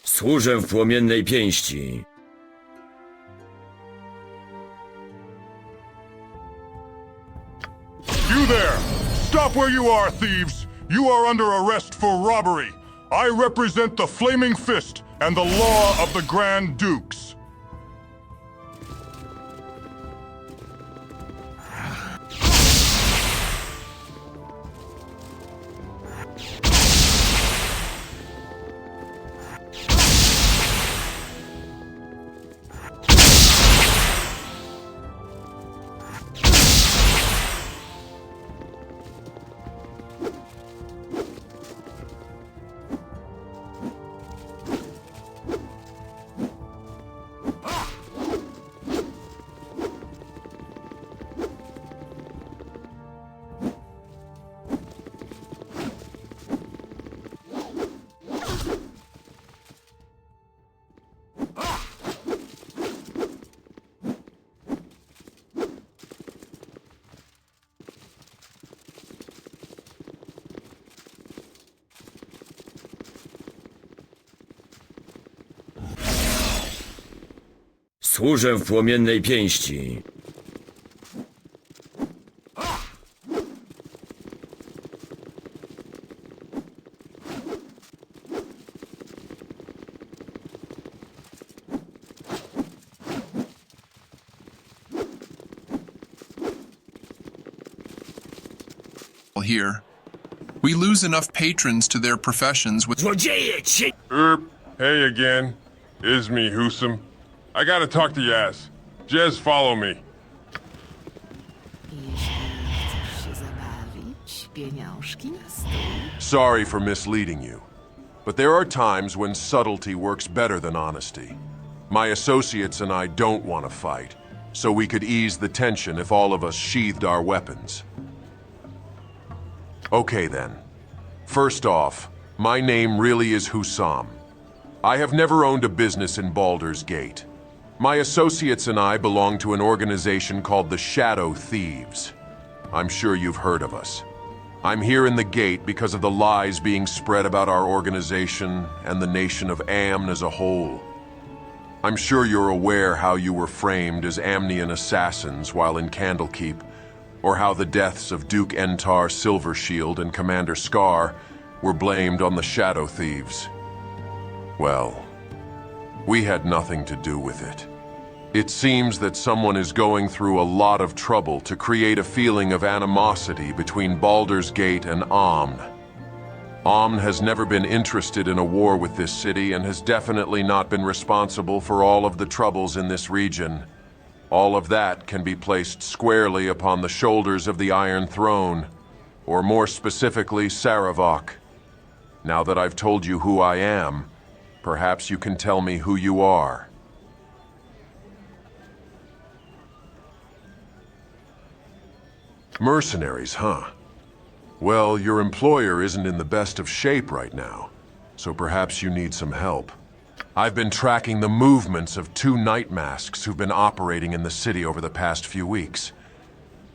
Służę w płomiennej pięści. You there! Stop where you are, thieves! You are under arrest for robbery. I represent the Flaming Fist and the law of the Grand Dukes. Służę w płomiennej pięści. Here. We lose enough patrons to their professions with Hey again. Is me, Husum. I gotta talk to Yaz. Jez, follow me. Sorry for misleading you, but there are times when subtlety works better than honesty. My associates and I don't want to fight, so we could ease the tension if all of us sheathed our weapons. Okay then. First off, my name really is Husam. I have never owned a business in Baldur's Gate. My associates and I belong to an organization called the Shadow Thieves. I'm sure you've heard of us. I'm here in the gate because of the lies being spread about our organization and the nation of Amn as a whole. I'm sure you're aware how you were framed as Amnian assassins while in Candlekeep, or how the deaths of Duke Entar Silvershield and Commander Scar were blamed on the Shadow Thieves. Well, we had nothing to do with it. It seems that someone is going through a lot of trouble to create a feeling of animosity between Baldur's Gate and Amn. Amn has never been interested in a war with this city and has definitely not been responsible for all of the troubles in this region. All of that can be placed squarely upon the shoulders of the Iron Throne, or more specifically, Sarevok. Now that I've told you who I am, perhaps you can tell me who you are. Mercenaries, huh? Well, your employer isn't in the best of shape right now, so perhaps you need some help. I've been tracking the movements of 2 night masks who've been operating in the city over the past few weeks.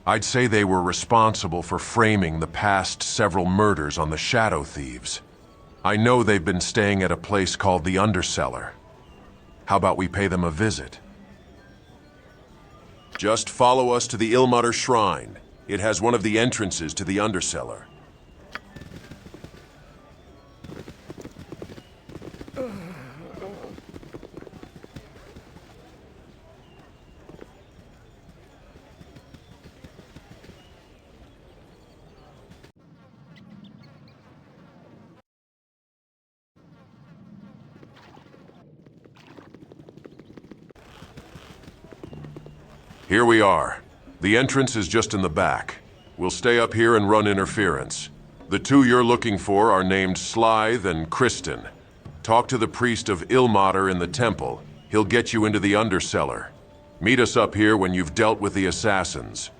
I'd say they were responsible for framing the past several murders on the Shadow Thieves. I know they've been staying at a place called the Undercellar. How about we pay them a visit? Just follow us to the Ilmater Shrine. It has one of the entrances to the Undercellar. Here we are. The entrance is just in the back. We'll stay up here and run interference. The two you're looking for are named Slythe and Kristen. Talk to the priest of Ilmater in the temple. He'll get you into the Undercellar. Meet us up here when you've dealt with the assassins.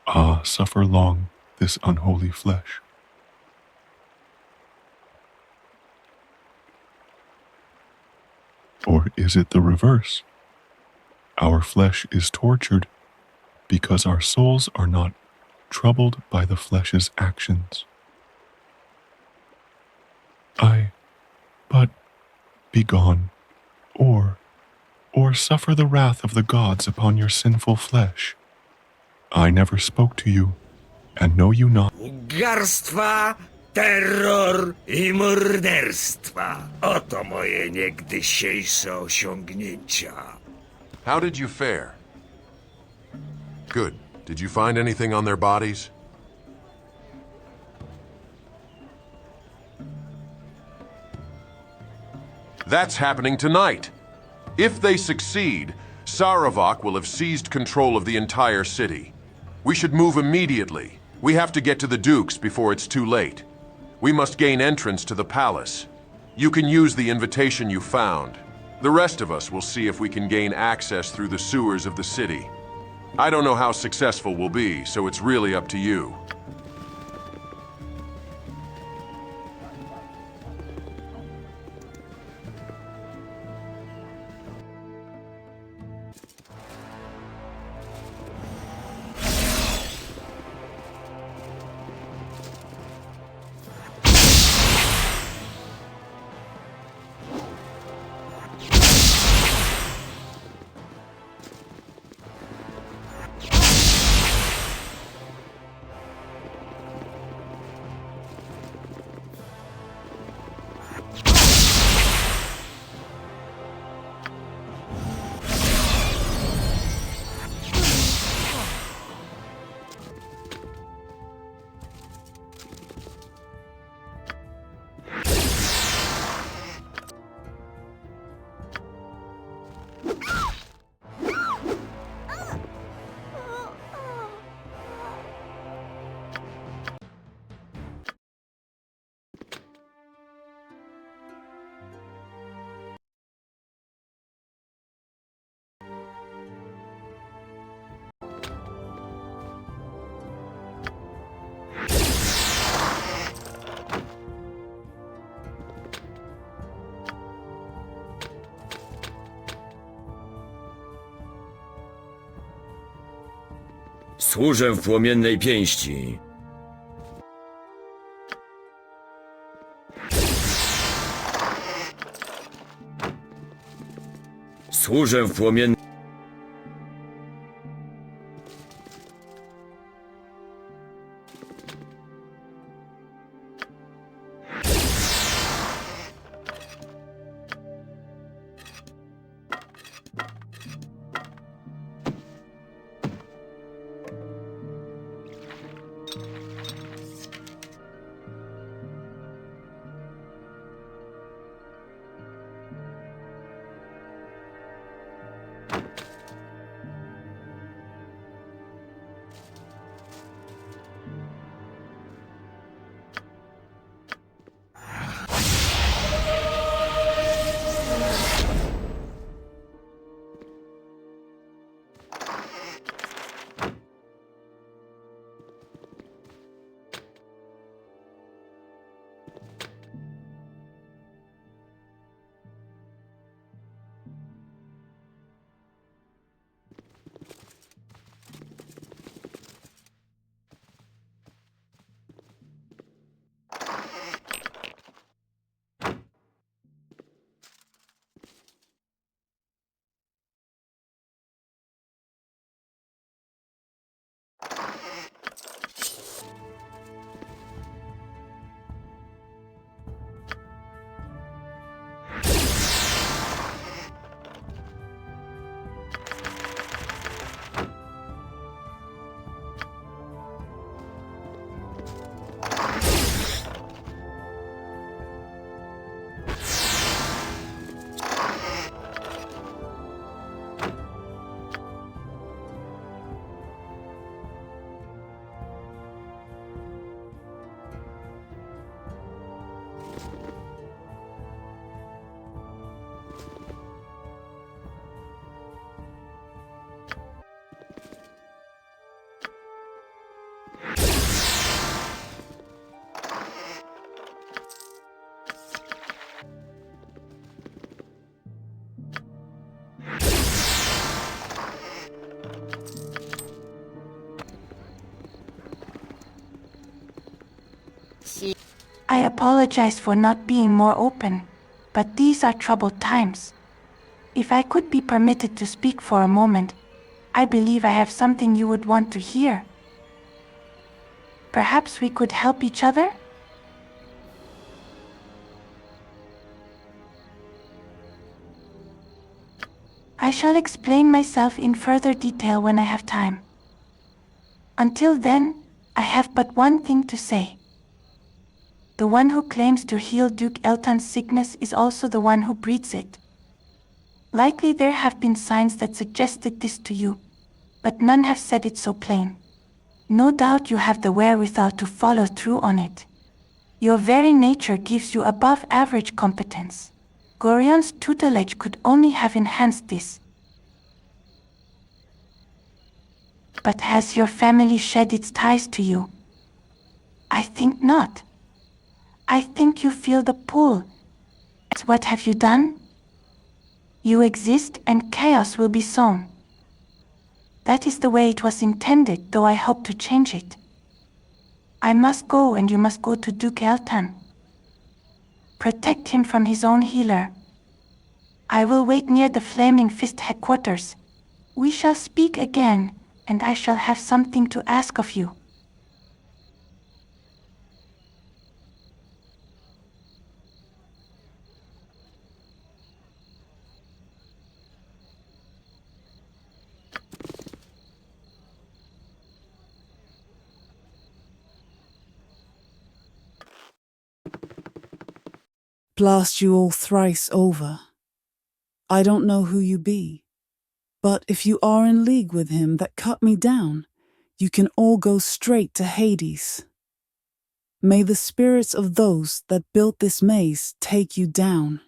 Ah, suffer long this unholy flesh. Or is it the reverse? Our flesh is tortured because our souls are not troubled by the flesh's actions. But be gone, or suffer the wrath of the gods upon your sinful flesh. I never spoke to you, and know you not. Garstwa, terror I morderstwa. Oto moje niegdysiejsze osiągnięcia. How did you fare? Good. Did you find anything on their bodies? That's happening tonight. If they succeed, Saravok will have seized control of the entire city. We should move immediately. We have to get to the Dukes before it's too late. We must gain entrance to the palace. You can use the invitation you found. The rest of us will see if we can gain access through the sewers of the city. I don't know how successful we'll be, so it's really up to you. Służę w płomiennej pięści. Służę w płomiennej... I apologize for not being more open, but these are troubled times. If I could be permitted to speak for a moment, I believe I have something you would want to hear. Perhaps we could help each other? I shall explain myself in further detail when I have time. Until then, I have but one thing to say. The one who claims to heal Duke Eltan's sickness is also the one who breeds it. Likely there have been signs that suggested this to you, but none have said it so plain. No doubt you have the wherewithal to follow through on it. Your very nature gives you above average competence. Gorion's tutelage could only have enhanced this. But has your family shed its ties to you? I think not. I think you feel the pull. What have you done? You exist and chaos will be sown. That is the way it was intended, though I hope to change it. I must go and you must go to Duke Eltan. Protect him from his own healer. I will wait near the Flaming Fist headquarters. We shall speak again, and I shall have something to ask of you. Blast you all thrice over. I don't know who you be, but if you are in league with him that cut me down, you can all go straight to Hades. May the spirits of those that built this maze take you down.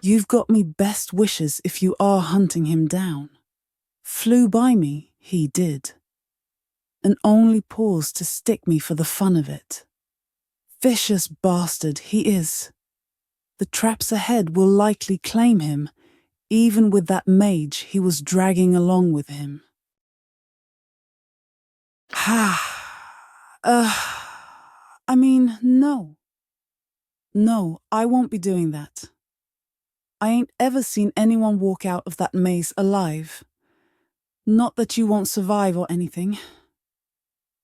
You've got me best wishes if you are hunting him down. Flew by me, he did, and only paused to stick me for the fun of it. Vicious bastard he is. The traps ahead will likely claim him, even with that mage he was dragging along with him. No. No, I won't be doing that. I ain't ever seen anyone walk out of that maze alive. Not that you won't survive or anything.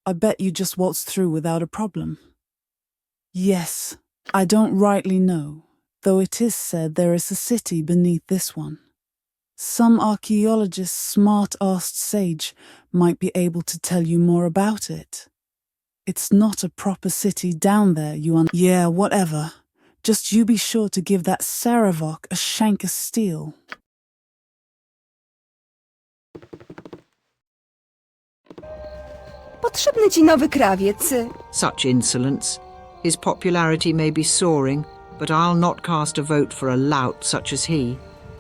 I bet you just waltz through without a problem. Yes, I don't rightly know, though it is said there is a city beneath this one. Some archaeologist, smart-assed sage, might be able to tell you more about it. It's not a proper city down there, Yeah, whatever. Just you be sure to give that Saravok a shank of steel. Potrzebny ci nowy krawiec. Such insolence. His popularity may be soaring, but I'll not cast a vote for a lout such as he.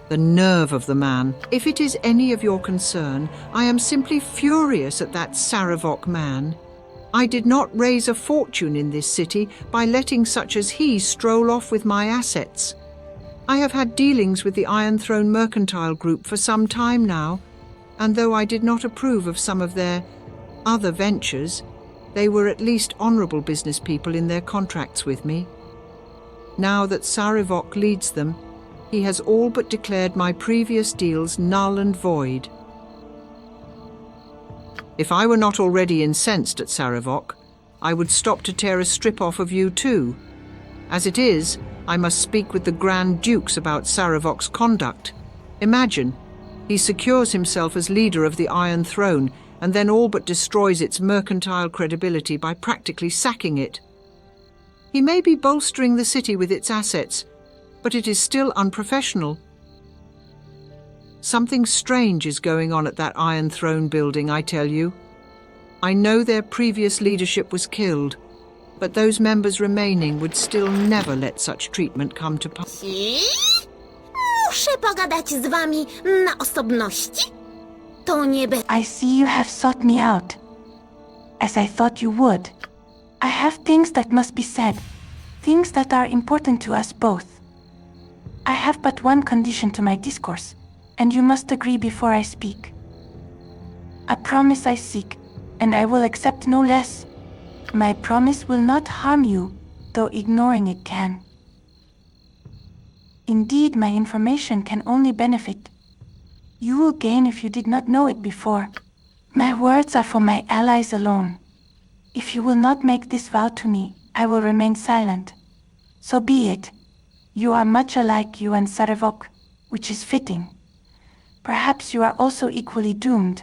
The nerve of the man. If it is any of your concern, I am simply furious at that Saravok man. I did not raise a fortune in this city by letting such as he stroll off with my assets. I have had dealings with the Iron Throne Mercantile Group for some time now, and though I did not approve of some of their other ventures, they were at least honourable business people in their contracts with me. Now that Sarivok leads them, he has all but declared my previous deals null and void. If I were not already incensed at Sarivok, I would stop to tear a strip off of you too. As it is, I must speak with the Grand Dukes about Sarivok's conduct. Imagine, he secures himself as leader of the Iron Throne and then all but destroys its mercantile credibility by practically sacking it. He may be bolstering the city with its assets, but it is still unprofessional. Something strange is going on at that Iron Throne building, I tell you. I know their previous leadership was killed, but those members remaining would still never let such treatment come to pass. Muszę pogadać z wami na osobności. I see you have sought me out, as I thought you would. I have things that must be said, things that are important to us both. I have but one condition to my discourse, and you must agree before I speak. A promise I seek, and I will accept no less. My promise will not harm you, though ignoring it can. Indeed, my information can only benefit. You will gain if you did not know it before. My words are for my allies alone. If you will not make this vow to me, I will remain silent. So be it. You are much alike, you and Sarevok, which is fitting. Perhaps you are also equally doomed,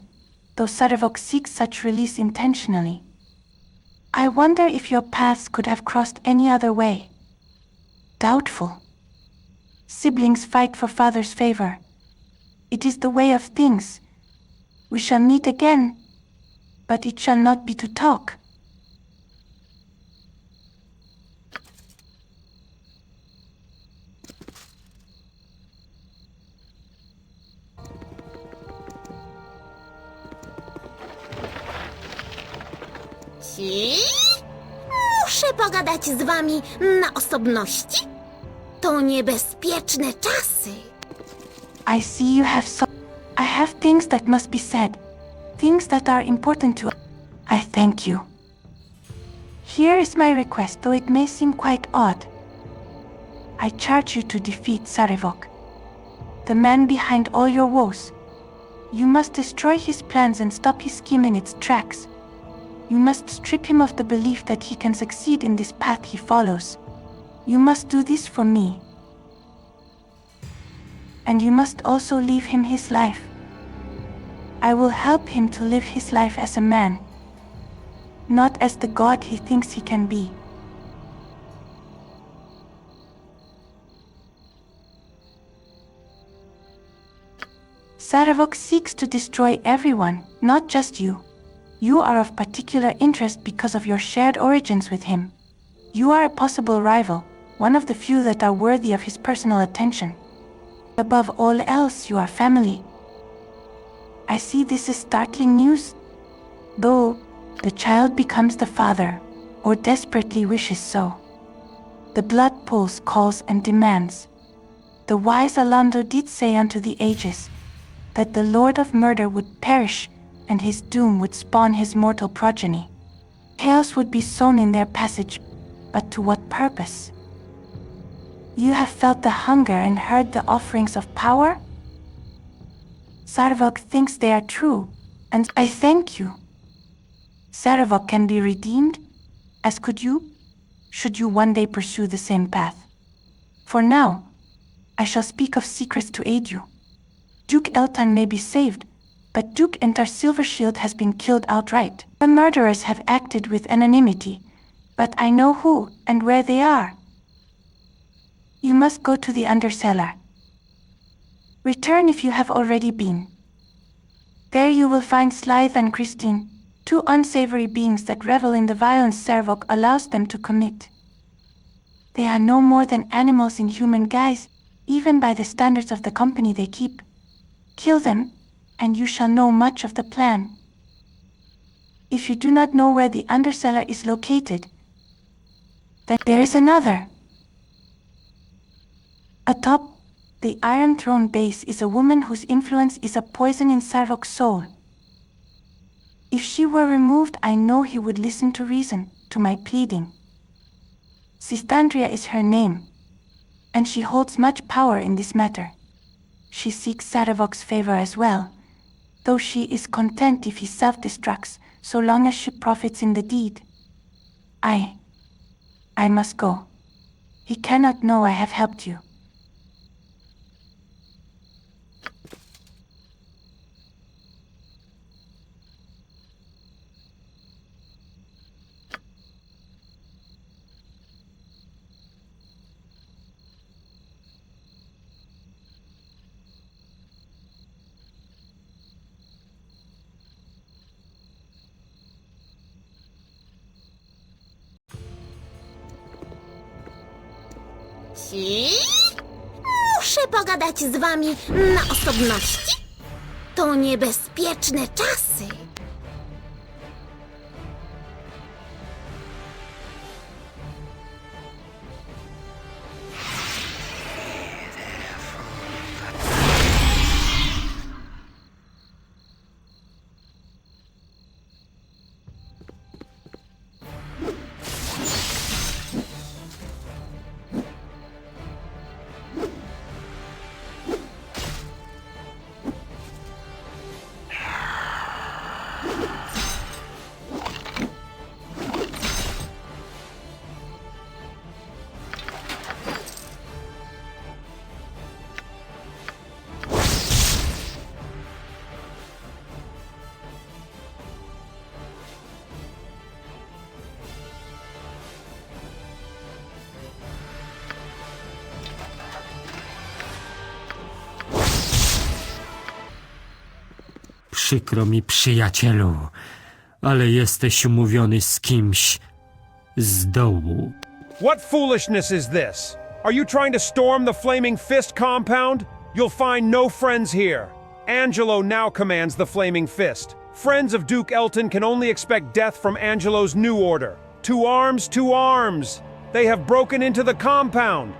though Sarevok seeks such release intentionally. I wonder if your paths could have crossed any other way. Doubtful. Siblings fight for father's favor. It is the way of things. We shall meet again, but it shall not be to talk. Muszę pogadać z wami na osobności. To niebezpieczne czasy. I see you have I have things that must be said. Things that are important to I thank you. Here is my request, though it may seem quite odd. I charge you to defeat Sarevok, the man behind all your woes. You must destroy his plans and stop his scheme in its tracks. You must strip him of the belief that he can succeed in this path he follows. You must do this for me. And you must also leave him his life. I will help him to live his life as a man, not as the god he thinks he can be. Sarevok seeks to destroy everyone, not just you. You are of particular interest because of your shared origins with him. You are a possible rival, one of the few that are worthy of his personal attention. Above all else, you are family. I see this as startling news, though the child becomes the father, or desperately wishes so. The blood pulse calls and demands. The wise Alando did say unto the ages, that the Lord of Murder would perish, and his doom would spawn his mortal progeny. Chaos would be sown in their passage, but to what purpose? You have felt the hunger and heard the offerings of power? Sarevok thinks they are true, and I thank you. Sarevok can be redeemed, as could you, should you one day pursue the same path. For now, I shall speak of secrets to aid you. Duke Eltan may be saved, but Duke Entar Silvershield has been killed outright. The murderers have acted with anonymity, but I know who and where they are. You must go to the undercellar. Return if you have already been. There you will find Slythe and Christine, two unsavory beings that revel in the violence Sarevok allows them to commit. They are no more than animals in human guise, even by the standards of the company they keep. Kill them, and you shall know much of the plan. If you do not know where the undercellar is located, then there is another. Atop the Iron Throne base is a woman whose influence is a poison in Sarevok's soul. If she were removed, I know he would listen to reason, to my pleading. Sistandria is her name, and she holds much power in this matter. She seeks Sarevok's favor as well, though she is content if he self-destructs, so long as she profits in the deed. I must go. He cannot know I have helped you. Muszę pogadać z wami na osobności. To niebezpieczne czasy. Przykro mi, przyjacielu, ale jesteś umówiony z kimś z dołu. What foolishness is this? Are you trying to storm the Flaming Fist compound? You'll find no friends here. Angelo now commands the Flaming Fist. Friends of Duke Elton can only expect death from Angelo's new order. To arms, to arms! They have broken into the compound!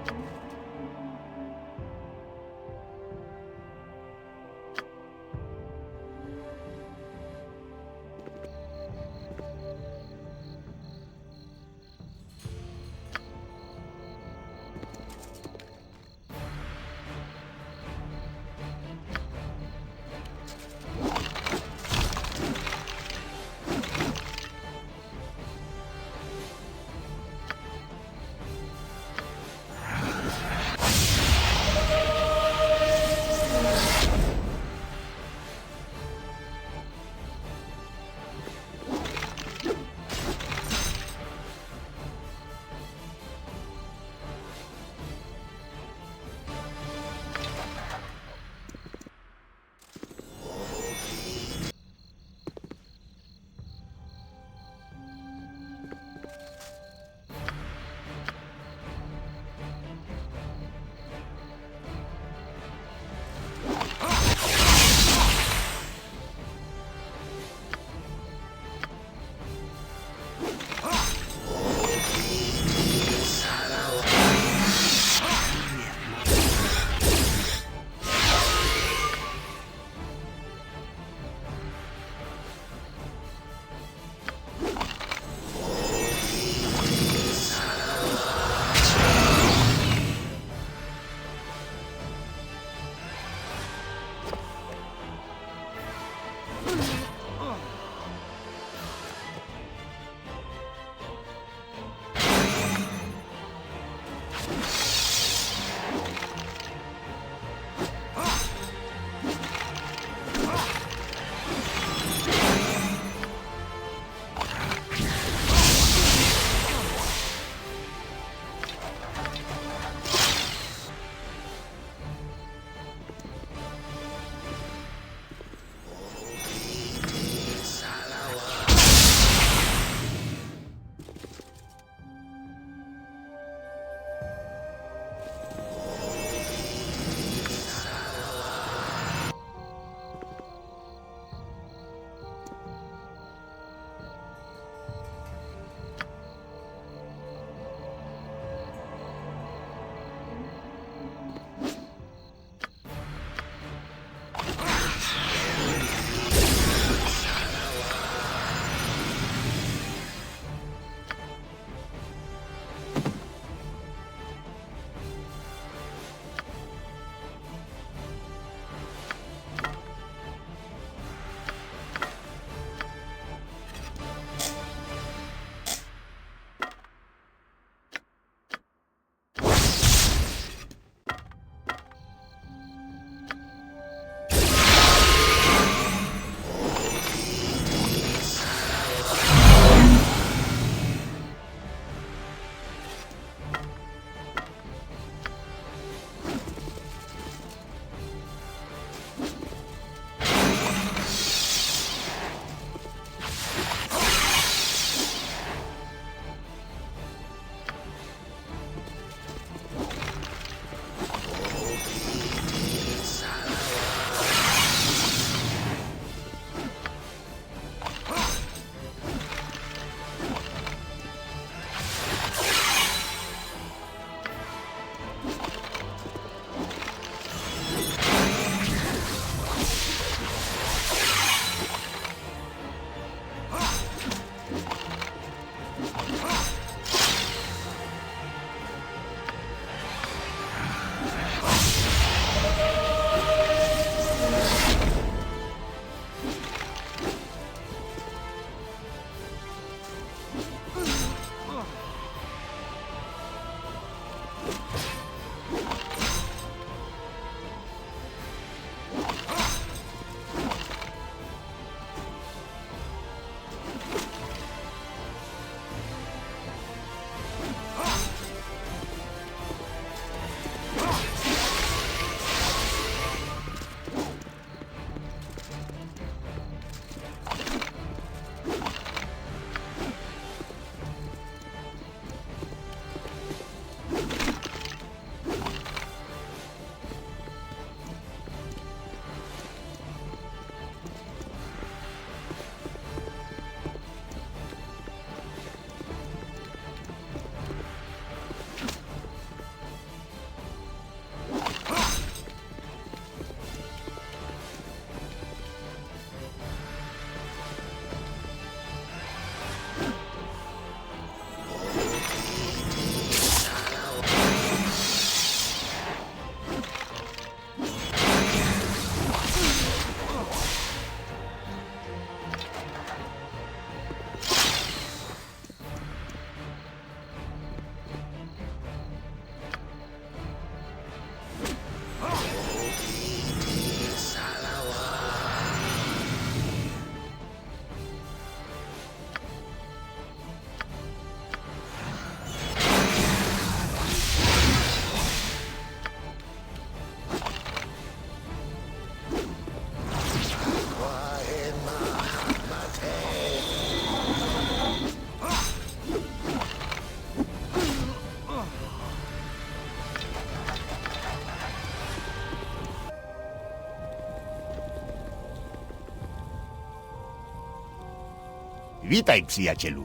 Witaj, przyjacielu.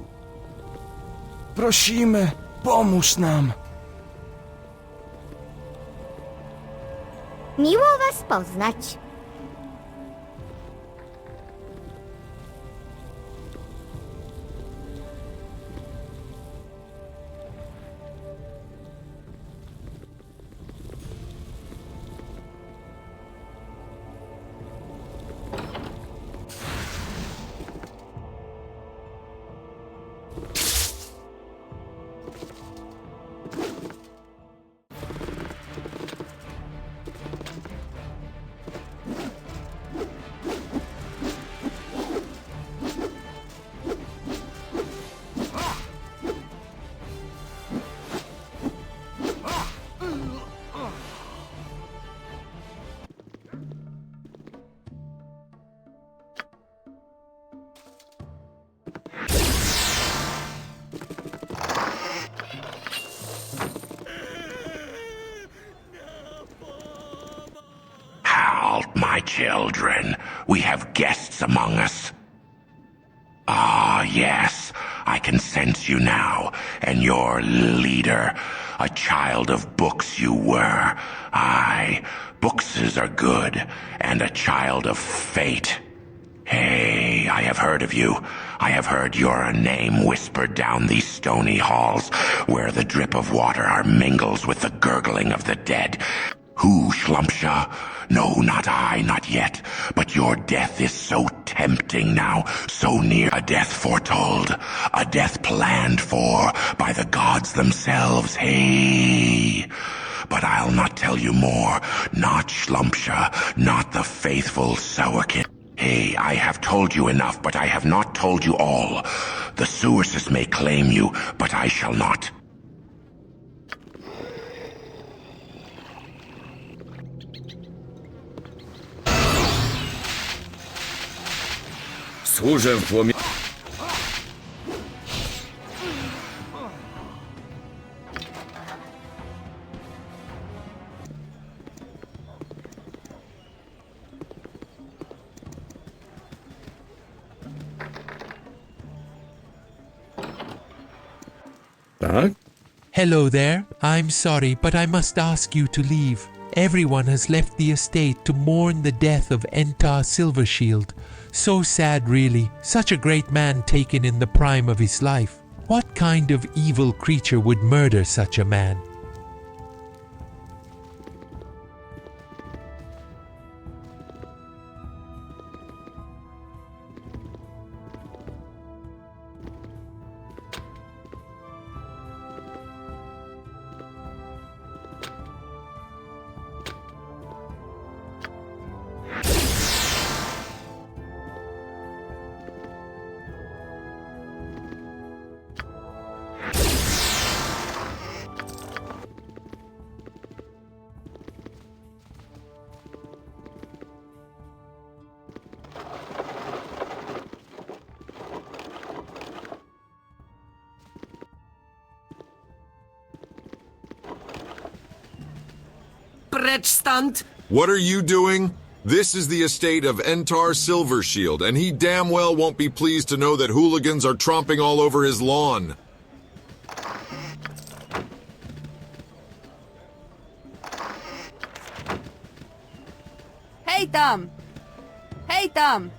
Prosimy, pomóż nam. Miło was poznać. Halt, my children. We have guests among us. Ah, yes, I can sense you now, and your leader. A child of books you were. Aye, bookses are good, and a child of fate. Hey, I have heard of you. I have heard your name whispered down these stony halls, where the drip of water mingles with the gurgling of the dead. Who, Schlumpsha? No, not I, not yet. But your death is so tempting now, so near. A death foretold, a death planned for by the gods themselves. Hey! But I'll not tell you more. Not Schlumpsha, not the faithful Sowerkin. Hey, I have told you enough, but I have not told you all. The Sewerses may claim you, but I shall not. Służę w płomieniu. Tak? Hello there. I'm sorry, but I must ask you to leave. Everyone has left the estate to mourn the death of Entar Silvershield. So sad, really. Such a great man taken in the prime of his life. What kind of evil creature would murder such a man? Precz stąd! What are you doing? This is the estate of Entar Silvershield, and he damn well won't be pleased to know that hooligans are tromping all over his lawn. Hej tam! Hej tam!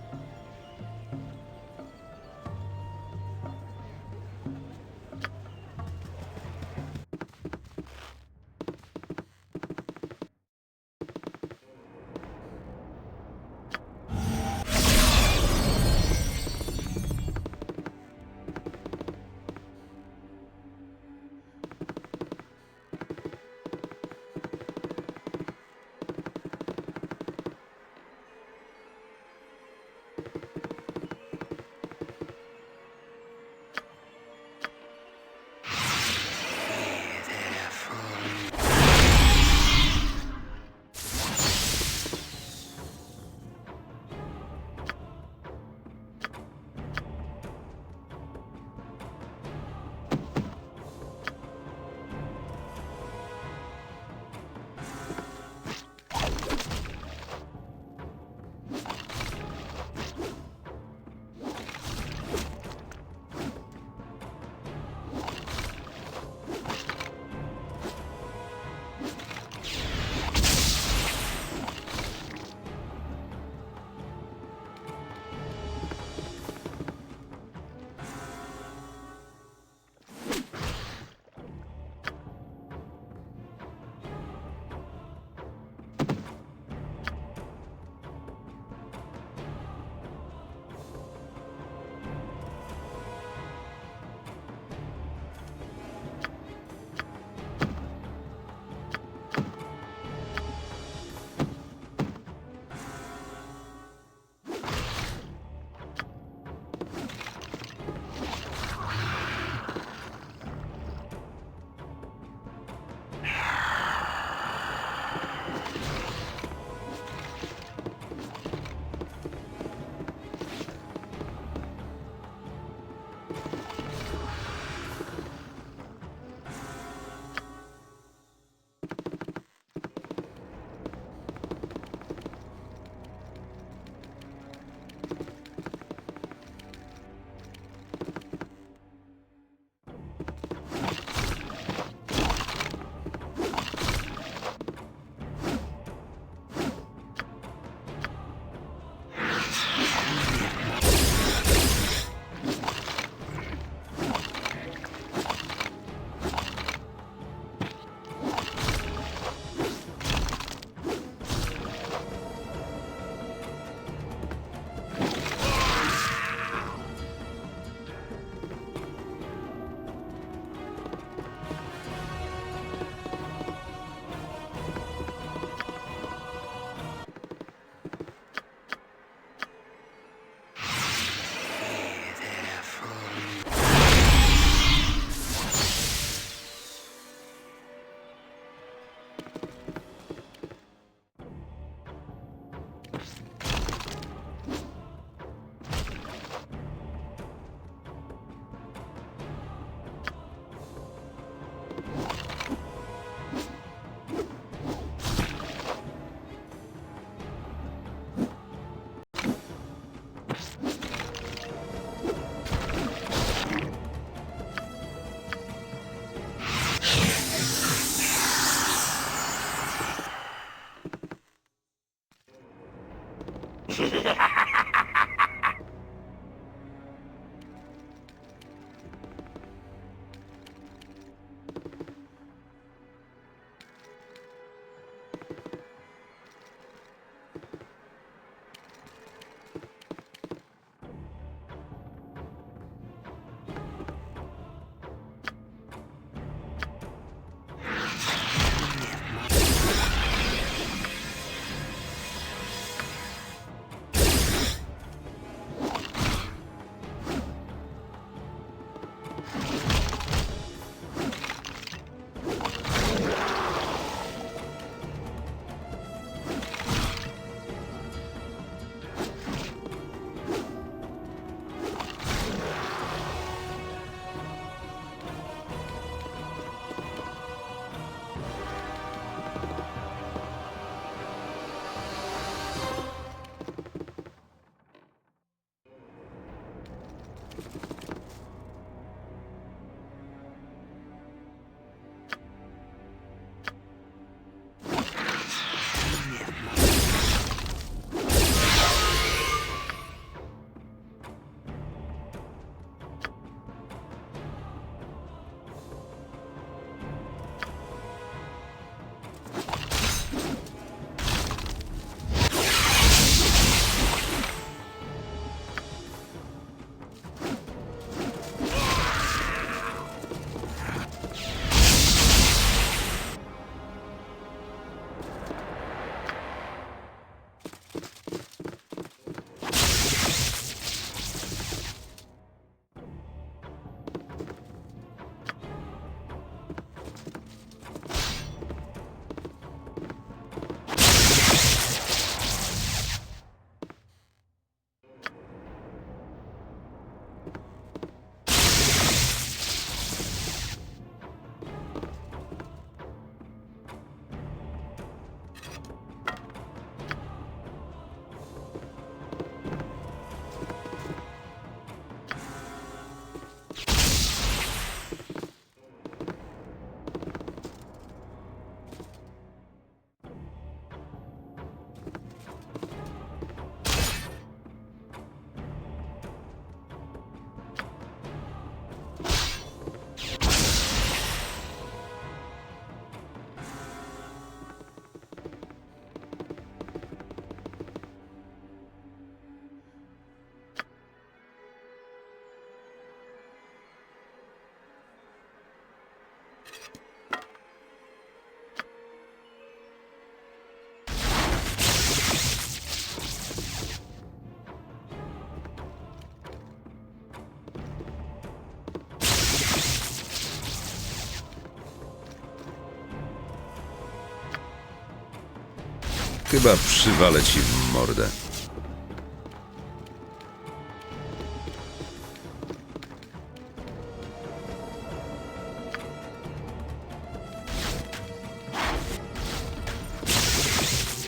Chyba przywalę ci w mordę.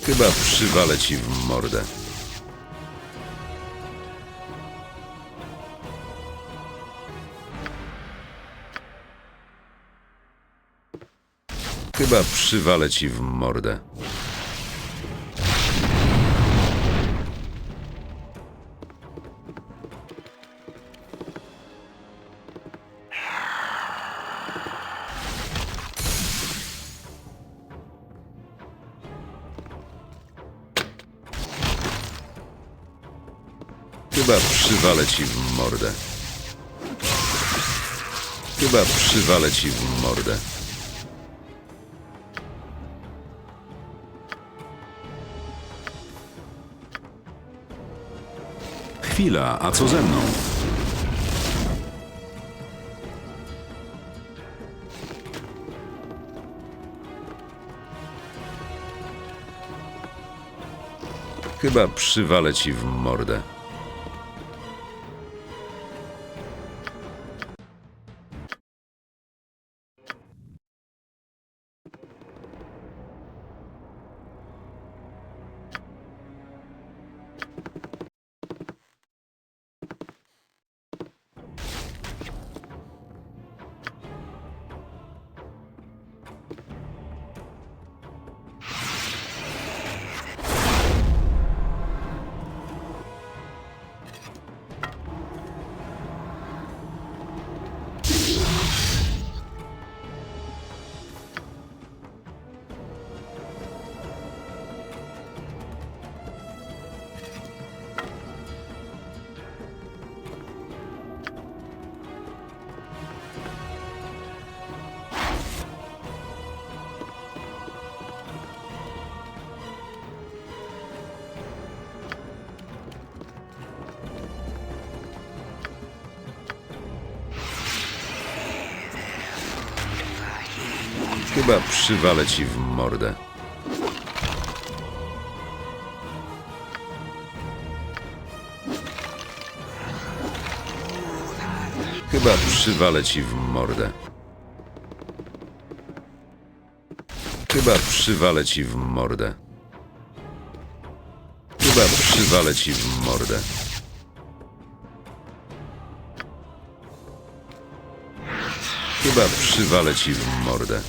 Chyba przywalę ci w mordę. Chyba przywalę ci w mordę. Chyba przywalę ci w mordę. Chyba przywalę ci w mordę. Chwila, a co ze mną? Chyba przywalę ci w mordę. Chyba przywalę ci w mordę. Chyba przywalę ci w mordę. Chyba przywalę ci w mordę. Chyba przywalę ci w mordę. Chyba przywalę ci w mordę.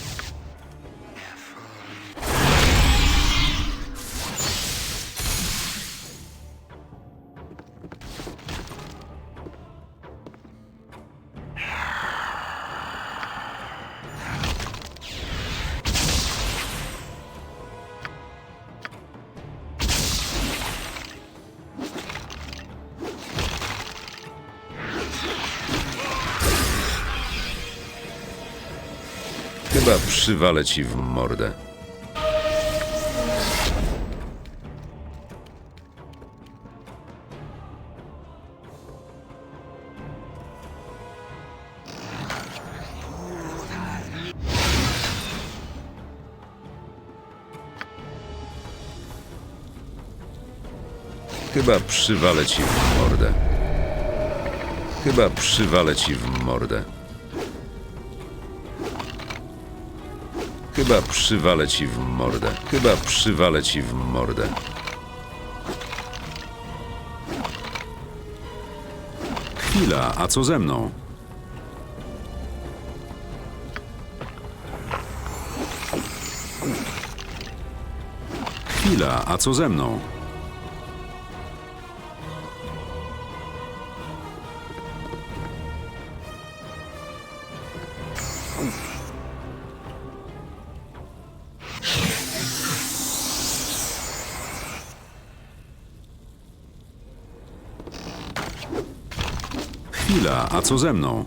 Chyba przywalę ci w mordę. Chyba przywalę ci w mordę. Chyba przywalę ci w mordę. Chyba przywalę ci w mordę. Chyba przywalę ci w mordę. Chwila, a co ze mną? Chwila, a co ze mną? Chwila, a co ze mną?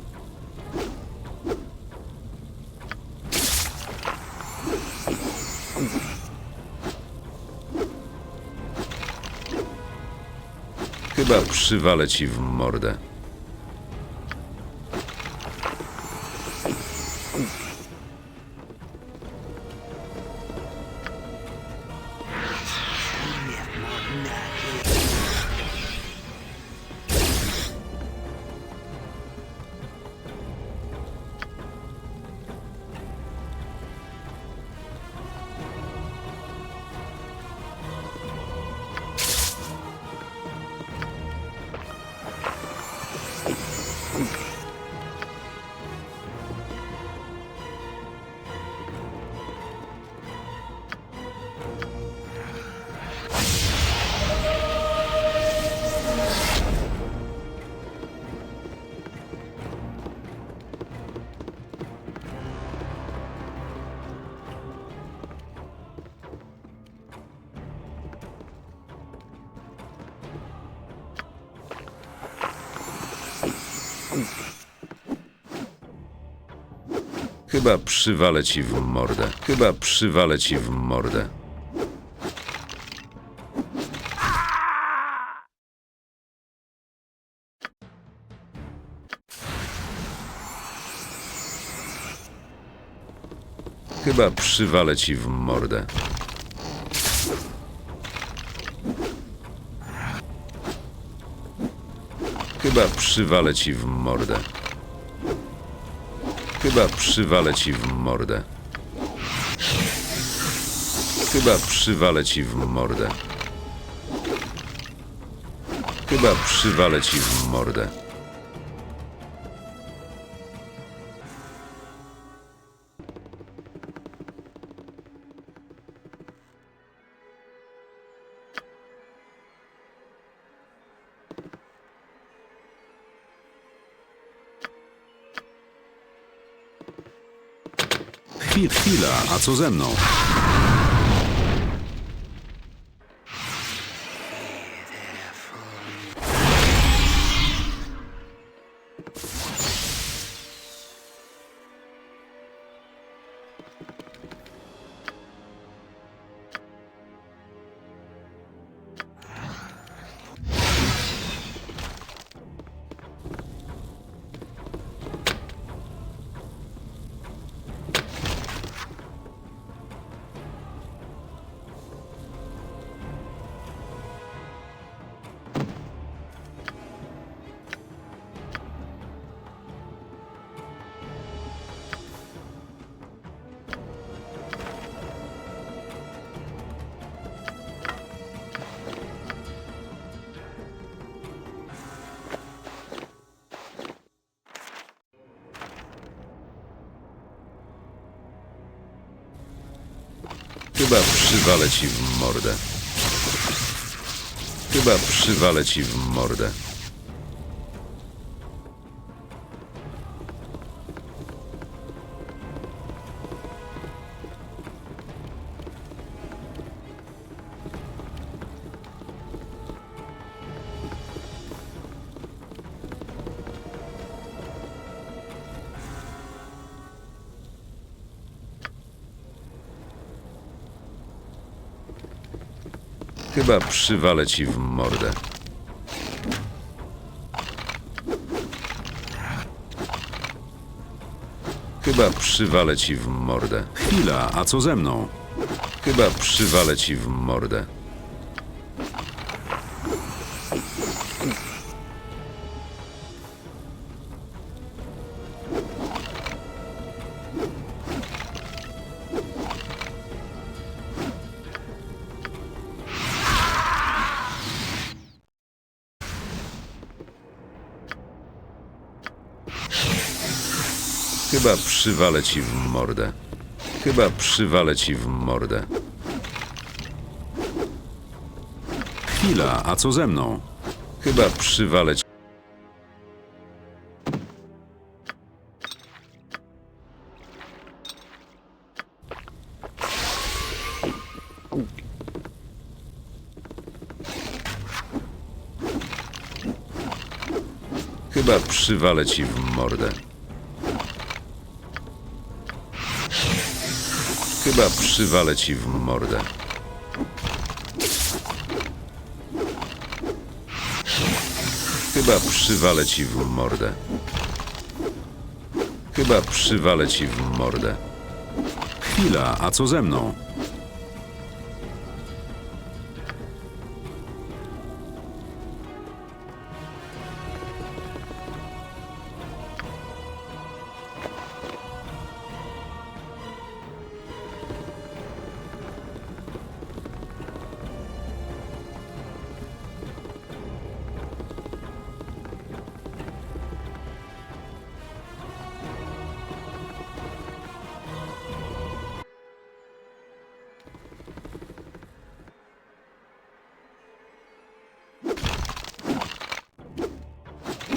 Chyba przywalę ci w mordę. Chyba przywalę ci w mordę. Chyba przywalę ci w mordę. Chyba przywalę ci w mordę. Chyba przywalę ci w mordę. Chyba przywalę ci w mordę. Chyba przywalę ci w mordę. Chyba przywalę ci w mordę. Chwila, a co ze mną? Chyba przywalę ci w mordę. Chyba przywalę ci w mordę. Chyba przywalę ci w mordę. Chyba przywalę ci w mordę. Chwila, a co ze mną? Chyba przywalę ci w mordę. Chyba przywalę ci w mordę. Chyba przywalę ci w mordę. Chwila, a co ze mną? Chyba przywalę ci... Chyba przywalę ci w mordę. Chyba przywalę ci w mordę. Chyba przywalę ci w mordę. Chyba przywalę ci w mordę. Chwila, a co ze mną?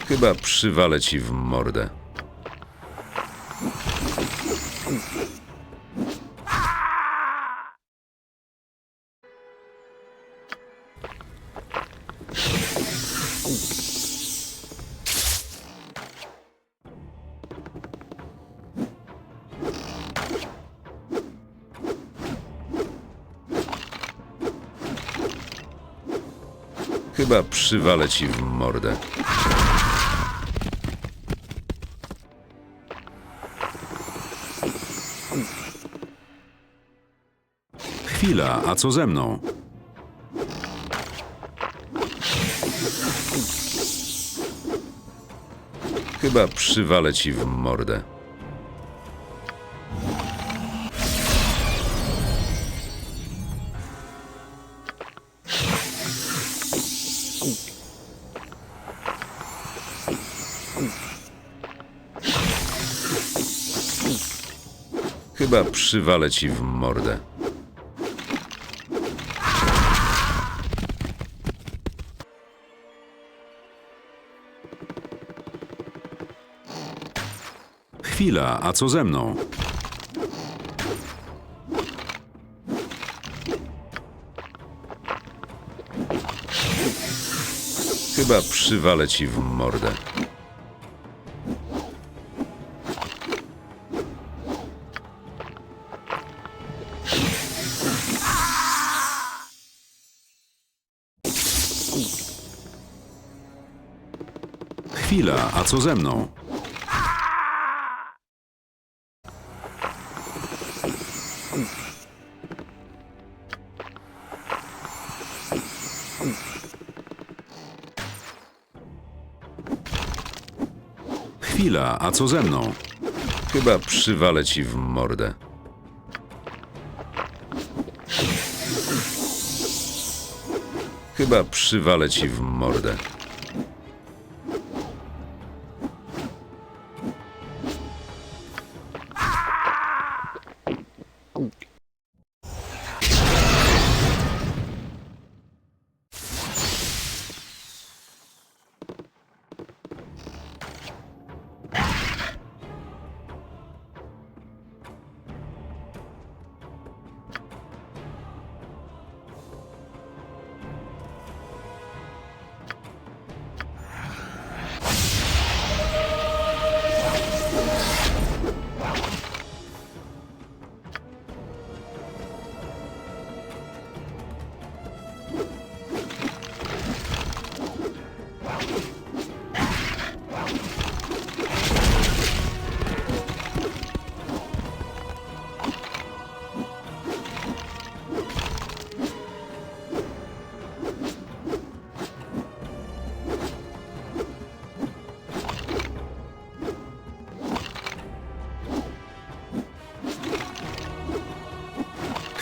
Chyba przywalę ci w mordę. Chyba przywalę ci w mordę. Chwila, a co ze mną? Chyba przywalę ci w mordę. Chyba przywalę ci w mordę. Chwila, a co ze mną? Chyba przywalę ci w mordę. Chwila, a co ze mną? Chwila, a co ze mną? Chyba przywalę ci w mordę. Chyba przywalę ci w mordę.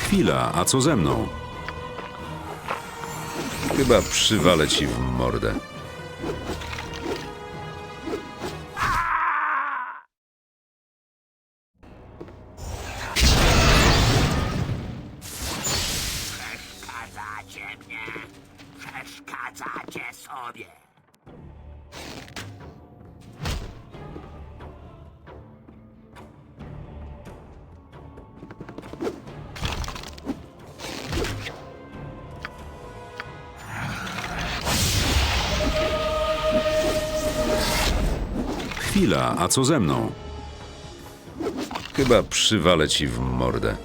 Chwila, a co ze mną? Chyba przywalę ci w mordę. Przeszkadzacie mnie. Przeszkadzacie sobie. Chwila, a co ze mną? Chyba przywalę ci w mordę.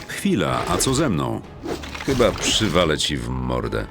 Chwila, a co ze mną? Chyba przywalę ci w mordę.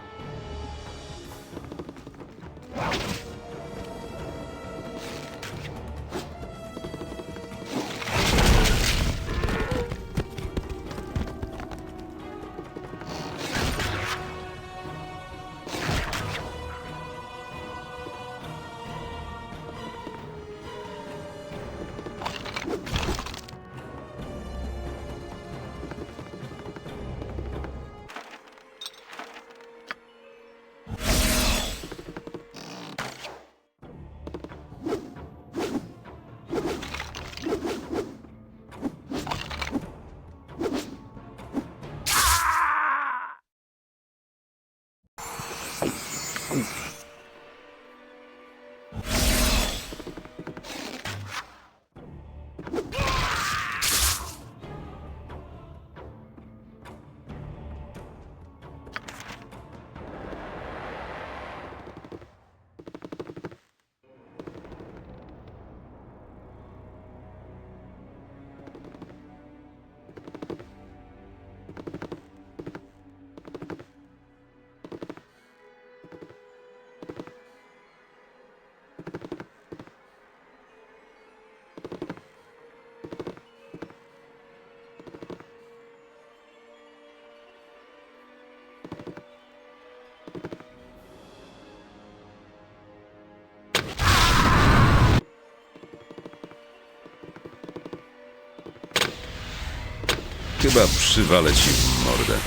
Chyba przywalę ci w mordę.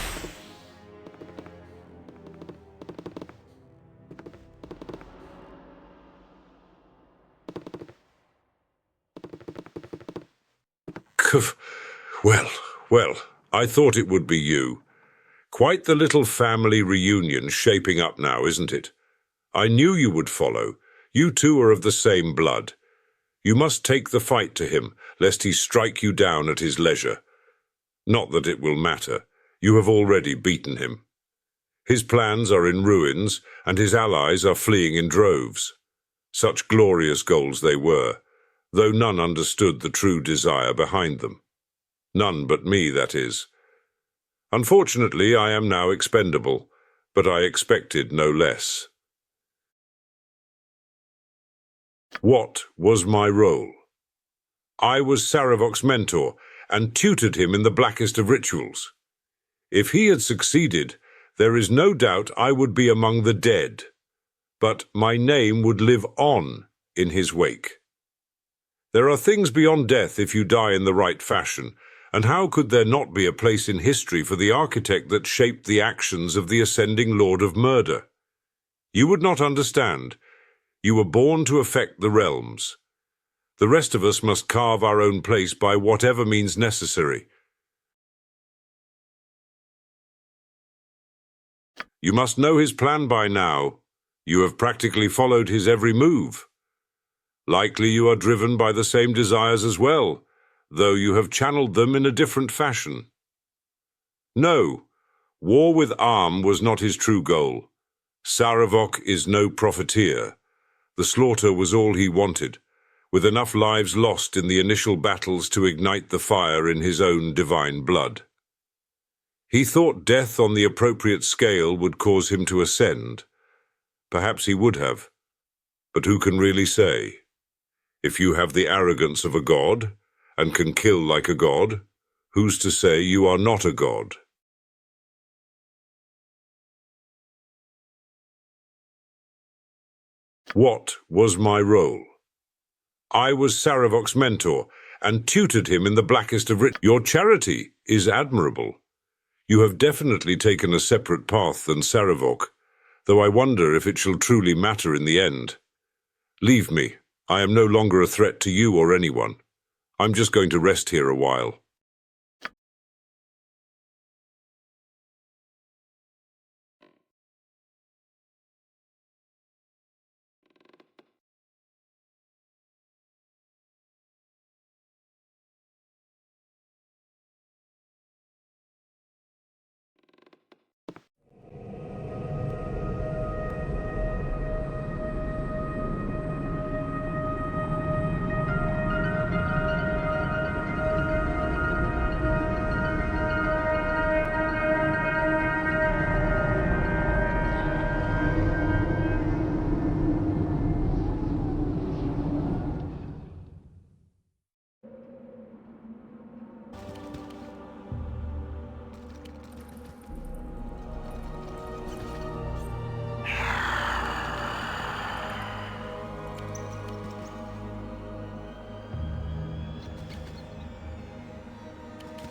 Well, I thought it would be you. Quite the little family reunion shaping up now, isn't it? I knew you would follow. You two are of the same blood. You must take the fight to him, lest he strike you down at his leisure. Not that it will matter. You have already beaten him. His plans are in ruins, and his allies are fleeing in droves. Such glorious goals they were, though none understood the true desire behind them. None but me, that is. Unfortunately, I am now expendable, but I expected no less. What was my role? I was Saravok's mentor, and tutored him in the blackest of rituals. If he had succeeded, there is no doubt I would be among the dead, but my name would live on in his wake. There are things beyond death if you die in the right fashion, and how could there not be a place in history for the architect that shaped the actions of the ascending Lord of Murder? You would not understand. You were born to affect the realms. The rest of us must carve our own place by whatever means necessary. You must know his plan by now. You have practically followed his every move. Likely you are driven by the same desires as well, though you have channeled them in a different fashion. No, war with arm was not his true goal. Saravok is no profiteer. The slaughter was all he wanted, with enough lives lost in the initial battles to ignite the fire in his own divine blood. He thought death on the appropriate scale would cause him to ascend. Perhaps he would have. But who can really say? If you have the arrogance of a god, and can kill like a god, who's to say you are not a god? What was my role? I was Sarevok's mentor, and tutored him in the blackest of Your charity is admirable. You have definitely taken a separate path than Sarevok, though I wonder if it shall truly matter in the end. Leave me. I am no longer a threat to you or anyone. I'm just going to rest here a while.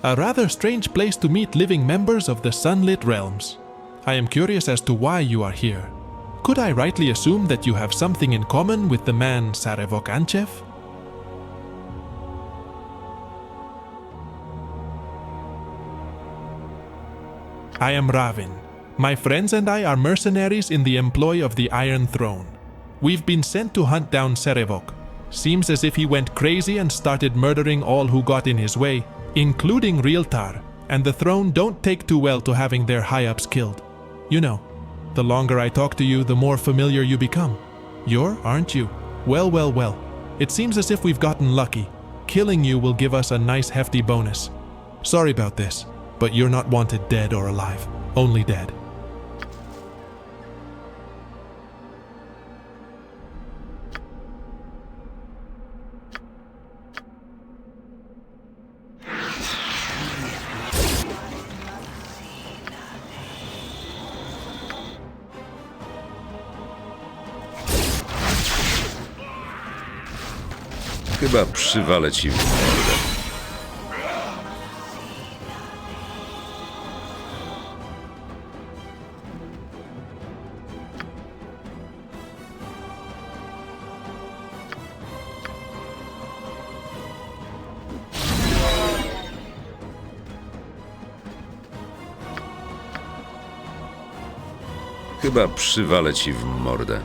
A rather strange place to meet living members of the Sunlit Realms. I am curious as to why you are here. Could I rightly assume that you have something in common with the man Sarevok Anchev? I am Ravin. My friends and I are mercenaries in the employ of the Iron Throne. We've been sent to hunt down Sarevok. Seems as if he went crazy and started murdering all who got in his way, including Realtar, and the throne don't take too well to having their high-ups killed. You know, the longer I talk to you, the more familiar you become. You're, aren't you? Well, well, well. It seems as if we've gotten lucky. Killing you will give us a nice hefty bonus. Sorry about this, but you're not wanted dead or alive. Only dead. Chyba przywalę ci w mordę. Chyba przywalę ci w mordę.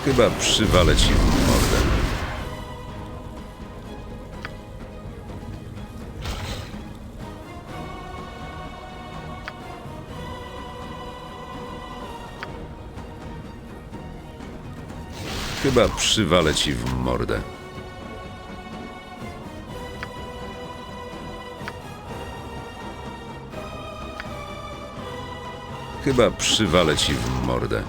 Chyba przywalę ci w mordę. Chyba przywalę ci w mordę. Chyba przywalę ci w mordę.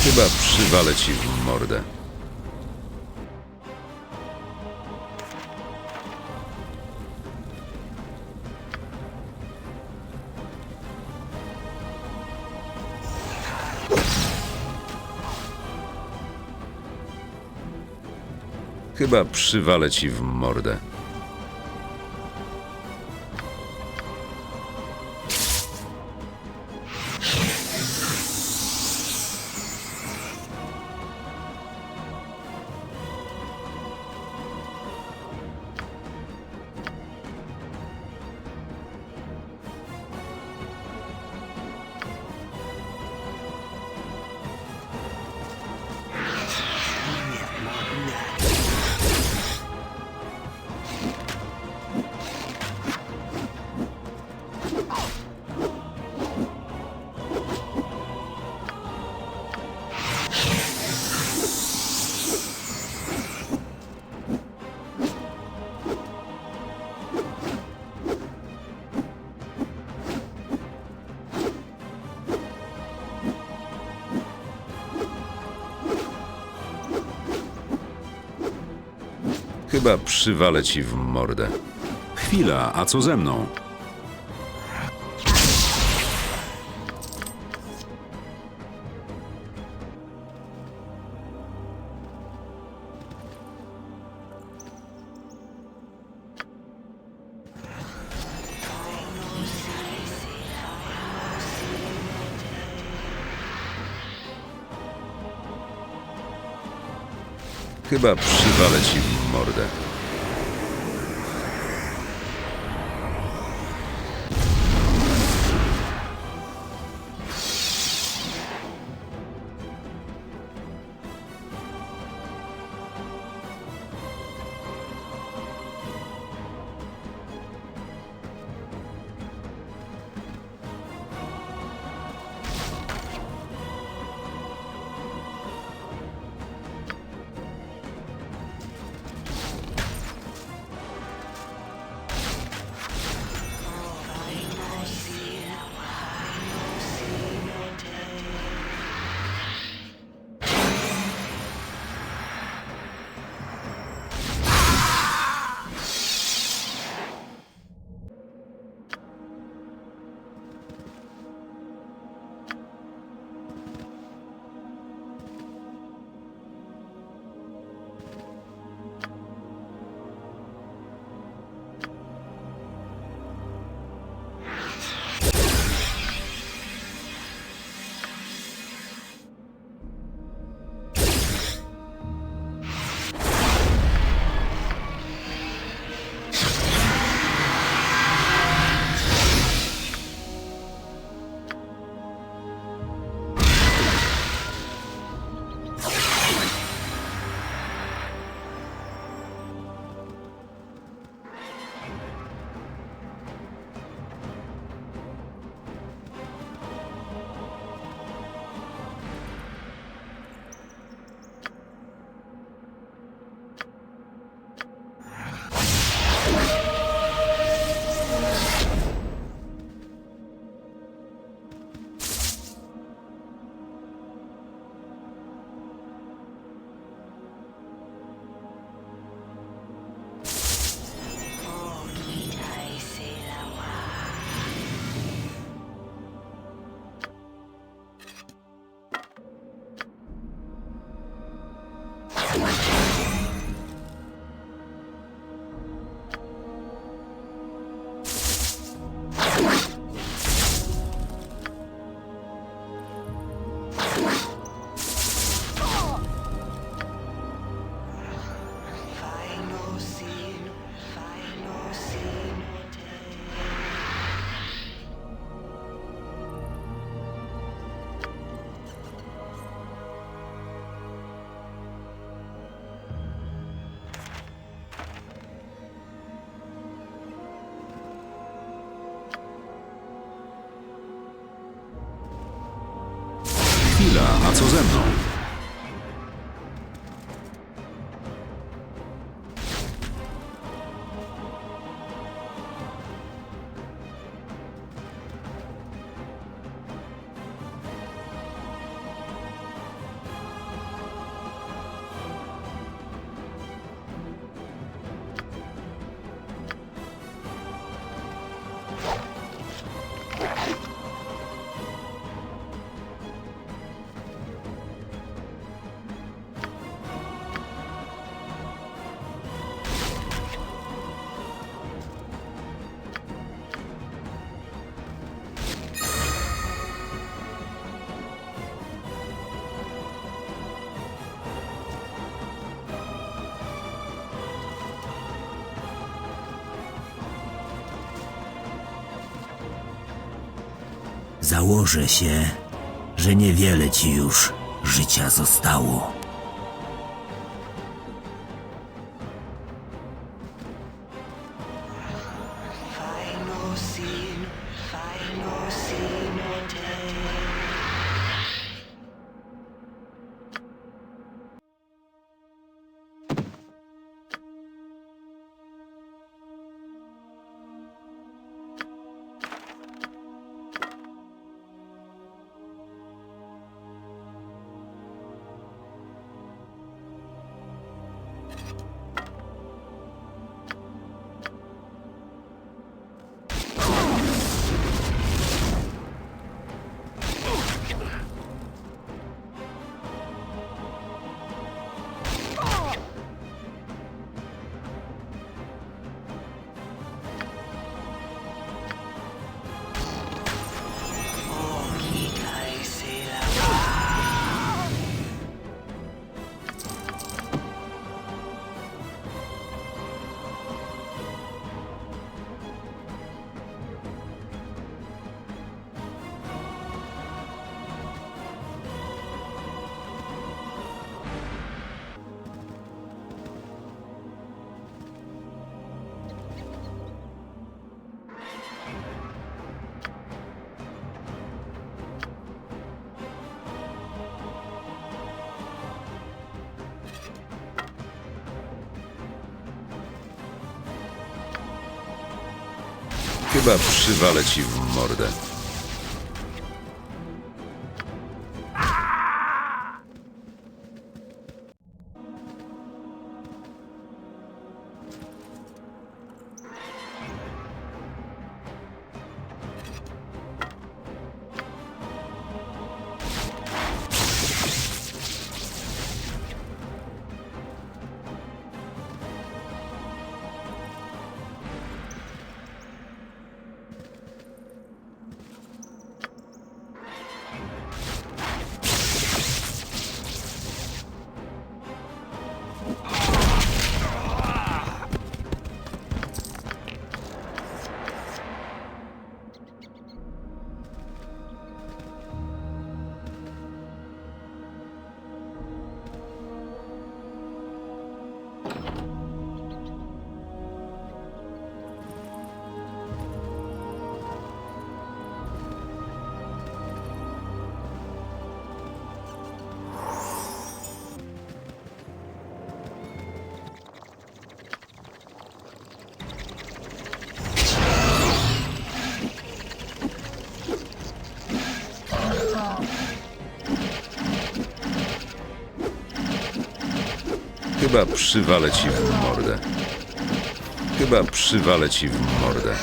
Chyba przywalę ci w mordę. Chyba przywalę ci w mordę. Chyba przywalę ci w mordę. Chwila, a co ze mną? Chyba przywalę ci w mordę. Chwila, a co ze mną? Założę się, że niewiele ci już życia zostało. Chyba przywalę ci w mordę. Chyba przywalę ci w mordę. Chyba przywalę ci w mordę.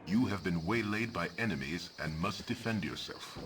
You have been waylaid by enemies and must defend yourself.